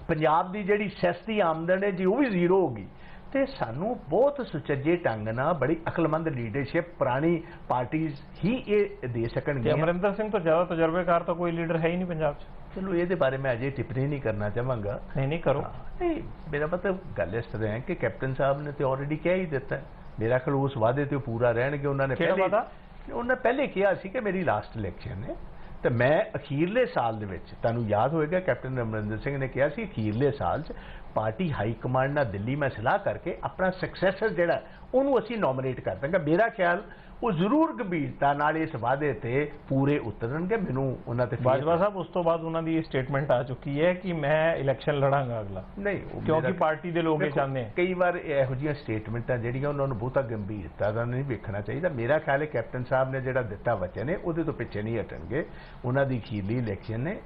ਪੰਜਾਬ ਦੀ ਜਿਹੜੀ ਸੈਸ ਦੀ ਆਮਦਨ ਹੈ ਜੀ ਉਹ ਵੀ ਜ਼ੀਰੋ ਹੋ ਗਈ। ਤੇ ਸਾਨੂੰ ਬਹੁਤ ਸੁਚੱਜੇ ਢੰਗ ਨਾਲ ਬੜੀ ਅਕਲਮੰਦ ਲੀਡਰਸ਼ਿਪ ਪੁਰਾਣੀ ਪਾਰਟੀਆਂ ਹੀ ਇਹ ਦੇ ਸਕਣਗੇ। ਅਮਰਿੰਦਰ ਸਿੰਘ ਤੋਂ ਜ਼ਿਆਦਾ ਤਜਰਬੇਕਾਰ ਤਾਂ ਕੋਈ ਲੀਡਰ ਹੈ ਹੀ ਨਹੀਂ ਪੰਜਾਬ 'ਚ। ਚਲੋ ਇਹਦੇ ਬਾਰੇ ਮੈਂ ਅਜੇ ਟਿੱਪਣੀ ਨਹੀਂ ਕਰਨਾ ਚਾਹਾਂਗਾ। ਨਹੀਂ ਕਰੋ। ਨਹੀਂ, ਮੇਰਾ ਮਤਲਬ ਗੱਲ ਇਸ ਤਰ੍ਹਾਂ ਹੈ ਕਿ ਕੈਪਟਨ ਸਾਹਿਬ ਨੇ ਤੇ ਆਲਰੇਡੀ ਕਹਿ ਹੀ ਦਿੱਤਾ, ਮੇਰਾ ਖਿਆਲ ਉਸ ਵਾਅਦੇ ਤੇ ਪੂਰਾ ਰਹਿਣਗੇ। ਉਹਨਾਂ ਨੇ ਪਹਿਲੇ ਕਿਹਾ ਸੀ ਕਿ ਮੇਰੀ ਲਾਸਟ ਇਲੈਕਸ਼ਨ ਹੈ ਤੇ ਮੈਂ ਅਖੀਰਲੇ ਸਾਲ ਦੇ ਵਿੱਚ, ਤੁਹਾਨੂੰ ਯਾਦ ਹੋਏਗਾ ਕੈਪਟਨ ਅਮਰਿੰਦਰ ਸਿੰਘ ਨੇ ਕਿਹਾ ਸੀ ਅਖੀਰਲੇ ਸਾਲ 'ਚ ਪਾਰਟੀ ਹਾਈ ਕਮਾਂਡ ਨਾਲ ਦਿੱਲੀ ਮੈਂ ਸਲਾਹ ਕਰਕੇ ਆਪਣਾ ਸਕਸੈਸਰ ਜਿਹੜਾ ਉਹਨੂੰ ਅਸੀਂ ਨੋਮੀਨੇਟ ਕਰ ਦਾਂਗੇ। ਮੇਰਾ ਖਿਆਲ ਉਹ ਜ਼ਰੂਰ ਗੰਭੀਰਤਾ ਨਾਲ ਇਸ ਵਾਅਦੇ ਤੇ ਪੂਰੇ ਉਤਰਨਗੇ। ਮੈਨੂੰ ਉਹਨਾਂ ਤੇ ਬਾਜਵਾ ਸਾਹਿਬ ਉਸ ਤੋਂ ਬਾਅਦ ਉਹਨਾਂ ਦੀ ਇਹ ਸਟੇਟਮੈਂਟ ਆ ਚੁੱਕੀ ਹੈ ਕਿ ਮੈਂ ਇਲੈਕਸ਼ਨ ਲੜਾਂਗਾ ਅਗਲਾ, ਨਹੀਂ ਕਿਉਂਕਿ ਪਾਰਟੀ ਦੇ ਲੋਕ ਇਹ ਚਾਹੁੰਦੇ ਆ। ਕਈ ਵਾਰ ਇਹੋ ਜਿਹੀਆਂ ਸਟੇਟਮੈਂਟਾਂ ਜਿਹੜੀਆਂ ਉਹਨਾਂ ਨੂੰ ਬਹੁਤਾ ਗੰਭੀਰਤਾ ਦਾ ਨਹੀਂ ਵੇਖਣਾ ਚਾਹੀਦਾ। ਮੇਰਾ ਖਿਆਲ ਹੈ ਕੈਪਟਨ ਸਾਹਿਬ ਨੇ ਜਿਹੜਾ ਦਿੱਤਾ ਵਚਨ ਹੈ ਉਹਦੇ ਤੋਂ ਪਿੱਛੇ ਨਹੀਂ ਹਟਣਗੇ। ਉਹਨਾਂ ਦੀ ਅਖੀਰਲੀ ਇਲੈਕਸ਼ਨ ਨੇ,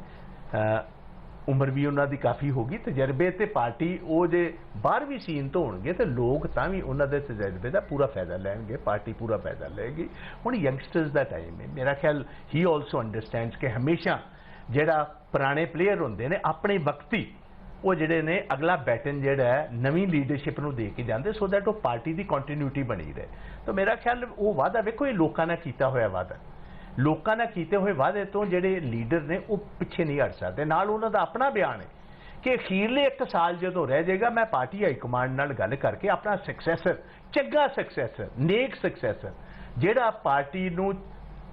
ਉਮਰ ਵੀ ਉਹਨਾਂ ਦੀ ਕਾਫੀ ਹੋ ਗਈ, ਤਜਰਬੇ ਤੇ ਪਾਰਟੀ ਉਹ ਜੇ ਬਾਹਰ ਵੀ ਸੀਨ ਤੋਂ ਹੋਣਗੇ ਤੇ ਲੋਕ ਤਾਂ ਵੀ ਉਹਨਾਂ ਦੇ ਤਜਰਬੇ ਦਾ ਪੂਰਾ ਫਾਇਦਾ ਲੈਣਗੇ, ਪਾਰਟੀ ਪੂਰਾ ਫਾਇਦਾ ਲਏਗੀ। ਹੁਣ ਯੰਗਸਟਰਸ ਦਾ ਟਾਈਮ ਹੈ। ਮੇਰਾ ਖਿਆਲ ਹੀ ਆਲਸੋ ਅੰਡਰਸਟੈਂਡਸ ਕਿ ਹਮੇਸ਼ਾ ਜਿਹੜਾ ਪੁਰਾਣੇ ਪਲੇਅਰ ਹੁੰਦੇ ਨੇ ਆਪਣੇ ਵਕਤੀ ਉਹ ਜਿਹੜੇ ਨੇ ਅਗਲਾ ਬੈਟਨ ਜਿਹੜਾ ਹੈ ਨਵੀਂ ਲੀਡਰਸ਼ਿਪ ਨੂੰ ਦੇ ਕੇ ਜਾਂਦੇ ਸੋ ਦੈਟ ਉਹ ਪਾਰਟੀ ਦੀ ਕੰਟੀਨਿਊਟੀ ਬਣੀ ਰਹੇ। ਤਾਂ ਮੇਰਾ ਖਿਆਲ ਉਹ ਵਾਅਦਾ ਵੇਖੋ, ਇਹ ਲੋਕਾਂ ਨਾਲ ਕੀਤਾ ਹੋਇਆ ਵਾਅਦਾ, ਲੋਕਾਂ ਨਾਲ ਕੀਤੇ ਹੋਏ ਵਾਅਦੇ ਤੋਂ ਜਿਹੜੇ ਲੀਡਰ ਨੇ ਉਹ ਪਿੱਛੇ ਨਹੀਂ ਹਟ ਸਕਦੇ। ਨਾਲ ਉਹਨਾਂ ਦਾ ਆਪਣਾ ਬਿਆਨ ਹੈ ਕਿ ਅਖੀਰਲੇ 1 ਸਾਲ ਜਦੋਂ ਰਹਿ ਜਾਏਗਾ ਮੈਂ ਪਾਰਟੀ ਹਾਈ ਕਮਾਂਡ ਨਾਲ ਗੱਲ ਕਰਕੇ ਆਪਣਾ ਸਕਸੈਸਰ, ਚੰਗਾ ਸਕਸੈਸਰ, ਨੇਕ ਸਕਸੈਸਰ ਜਿਹੜਾ ਪਾਰਟੀ ਨੂੰ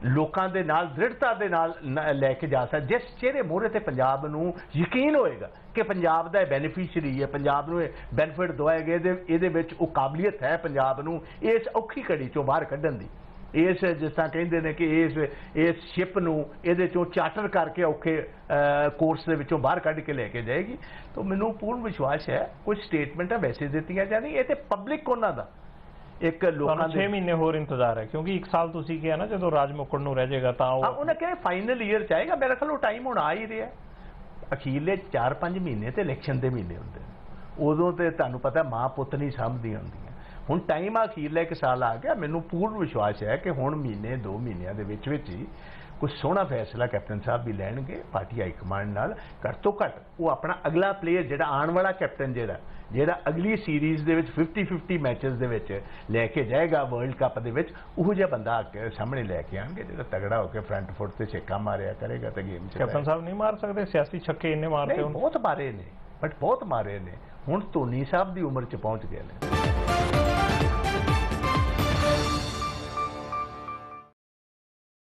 ਲੋਕਾਂ ਦੇ ਨਾਲ ਦ੍ਰਿੜਤਾ ਦੇ ਨਾਲ ਲੈ ਕੇ ਜਾ ਸਕਦਾ, ਜਿਸ ਚਿਹਰੇ ਮੋਹਰੇ ਤੇ ਪੰਜਾਬ ਨੂੰ ਯਕੀਨ ਹੋਏਗਾ ਕਿ ਪੰਜਾਬ ਦਾ ਬੈਨੀਫੀਸ਼ੀਅਰੀ ਹੈ, ਪੰਜਾਬ ਨੂੰ ਇਹ ਬੈਨੀਫਿਟ ਦਵਾਏਗਾ, ਇਹਦੇ ਵਿੱਚ ਉਹ ਕਾਬਲੀਅਤ ਹੈ ਪੰਜਾਬ ਨੂੰ ਇਸ ਔਖੀ ਘੜੀ ਚੋਂ ਬਾਹਰ ਕੱਢਣ ਦੀ। ਇਸ ਜਿਸ ਤਰ੍ਹਾਂ ਕਹਿੰਦੇ ਨੇ ਕਿ ਇਸ ਸ਼ਿਪ ਨੂੰ ਇਹਦੇ ਚੋਂ ਚਾਰਟਰ ਕਰਕੇ ਔਖੇ ਕੋਰਸ ਦੇ ਵਿੱਚੋਂ ਬਾਹਰ ਕੱਢ ਕੇ ਲੈ ਕੇ ਜਾਏਗੀ। ਤਾਂ ਮੈਨੂੰ ਪੂਰਨ ਵਿਸ਼ਵਾਸ ਹੈ ਕੁਝ ਸਟੇਟਮੈਂਟਾਂ ਵੈਸੇ ਦਿੱਤੀਆਂ ਜਾਣੀ, ਇਹ ਤੇ ਪਬਲਿਕ ਉਹਨਾਂ ਦਾ ਇੱਕ ਲੋਕਾਂ ਦੇ 6 ਮਹੀਨੇ ਹੋਰ ਇੰਤਜ਼ਾਰ ਹੈ ਕਿਉਂਕਿ 1 ਸਾਲ ਤੁਸੀਂ ਕਿਹਾ ਨਾ ਜਦੋਂ ਰਾਜ ਮੁੱਕਣ ਨੂੰ ਰਹਿ ਜਾਏਗਾ ਤਾਂ ਉਹਨਾਂ ਕਿਹਾ ਫਾਈਨਲ ਈਅਰ ਚ ਆਏਗਾ। ਮੇਰਾ ਖਿਆਲ ਉਹ ਟਾਈਮ ਹੁਣ ਆ ਹੀ ਰਿਹਾ। ਅਖੀਰਲੇ 4-5 ਮਹੀਨੇ ਤੇ ਇਲੈਕਸ਼ਨ ਦੇ ਮਹੀਨੇ ਹੁੰਦੇ ਨੇ, ਉਦੋਂ ਤੇ ਤੁਹਾਨੂੰ ਪਤਾ ਮਾਂ ਪੁੱਤ ਨਹੀਂ ਸਮਝਦੀਆਂ ਹੁੰਦੀਆਂ। ਹੁਣ ਟਾਈਮ ਆ ਅਖੀਰਲੇ 1 ਸਾਲ ਆ ਗਿਆ। ਮੈਨੂੰ ਪੂਰਨ ਵਿਸ਼ਵਾਸ ਹੈ ਕਿ ਹੁਣ ਮਹੀਨੇ 2 ਮਹੀਨਿਆਂ ਦੇ ਵਿੱਚ ਹੀ ਕੁਝ ਸੋਹਣਾ ਫੈਸਲਾ ਕੈਪਟਨ ਸਾਹਿਬ ਵੀ ਲੈਣਗੇ ਪਾਰਟੀ ਹਾਈ ਕਮਾਂਡ ਨਾਲ। ਘੱਟ ਤੋਂ ਘੱਟ ਉਹ ਆਪਣਾ ਅਗਲਾ ਪਲੇਅਰ ਜਿਹੜਾ ਆਉਣ ਵਾਲਾ ਕੈਪਟਨ ਜਿਹੜਾ ਅਗਲੀ ਸੀਰੀਜ਼ ਦੇ ਵਿੱਚ 50-50 ਮੈਚਸ ਦੇ ਵਿੱਚ ਲੈ ਕੇ ਜਾਏਗਾ ਵਰਲਡ ਕੱਪ ਦੇ ਵਿੱਚ, ਉਹੋ ਜਿਹਾ ਬੰਦਾ ਸਾਹਮਣੇ ਲੈ ਕੇ ਆਣਗੇ ਜਿਹੜਾ ਤਗੜਾ ਹੋ ਕੇ ਫਰੰਟ ਫੁੱਟ ਤੇ ਛੱਕਾ ਮਾਰਿਆ ਕਰੇਗਾ ਤੇ ਗੇਮ ਚ। ਕੈਪਟਨ ਸਾਹਿਬ ਨਹੀਂ ਮਾਰ ਸਕਦੇ ਸਿਆਸੀ ਛੱਕੇ ਇੰਨੇ ਮਾਰਦੇ ਹੁਣ? ਬਹੁਤ ਮਾਰੇ ਨੇ, ਬਟ ਬਹੁਤ ਮਾਰੇ ਨੇ। ਹੁਣ ਧੋਨੀ ਸਾਹਿਬ ਦੀ ਉਮਰ ਚ ਪਹੁੰਚ ਗਏ ਨੇ।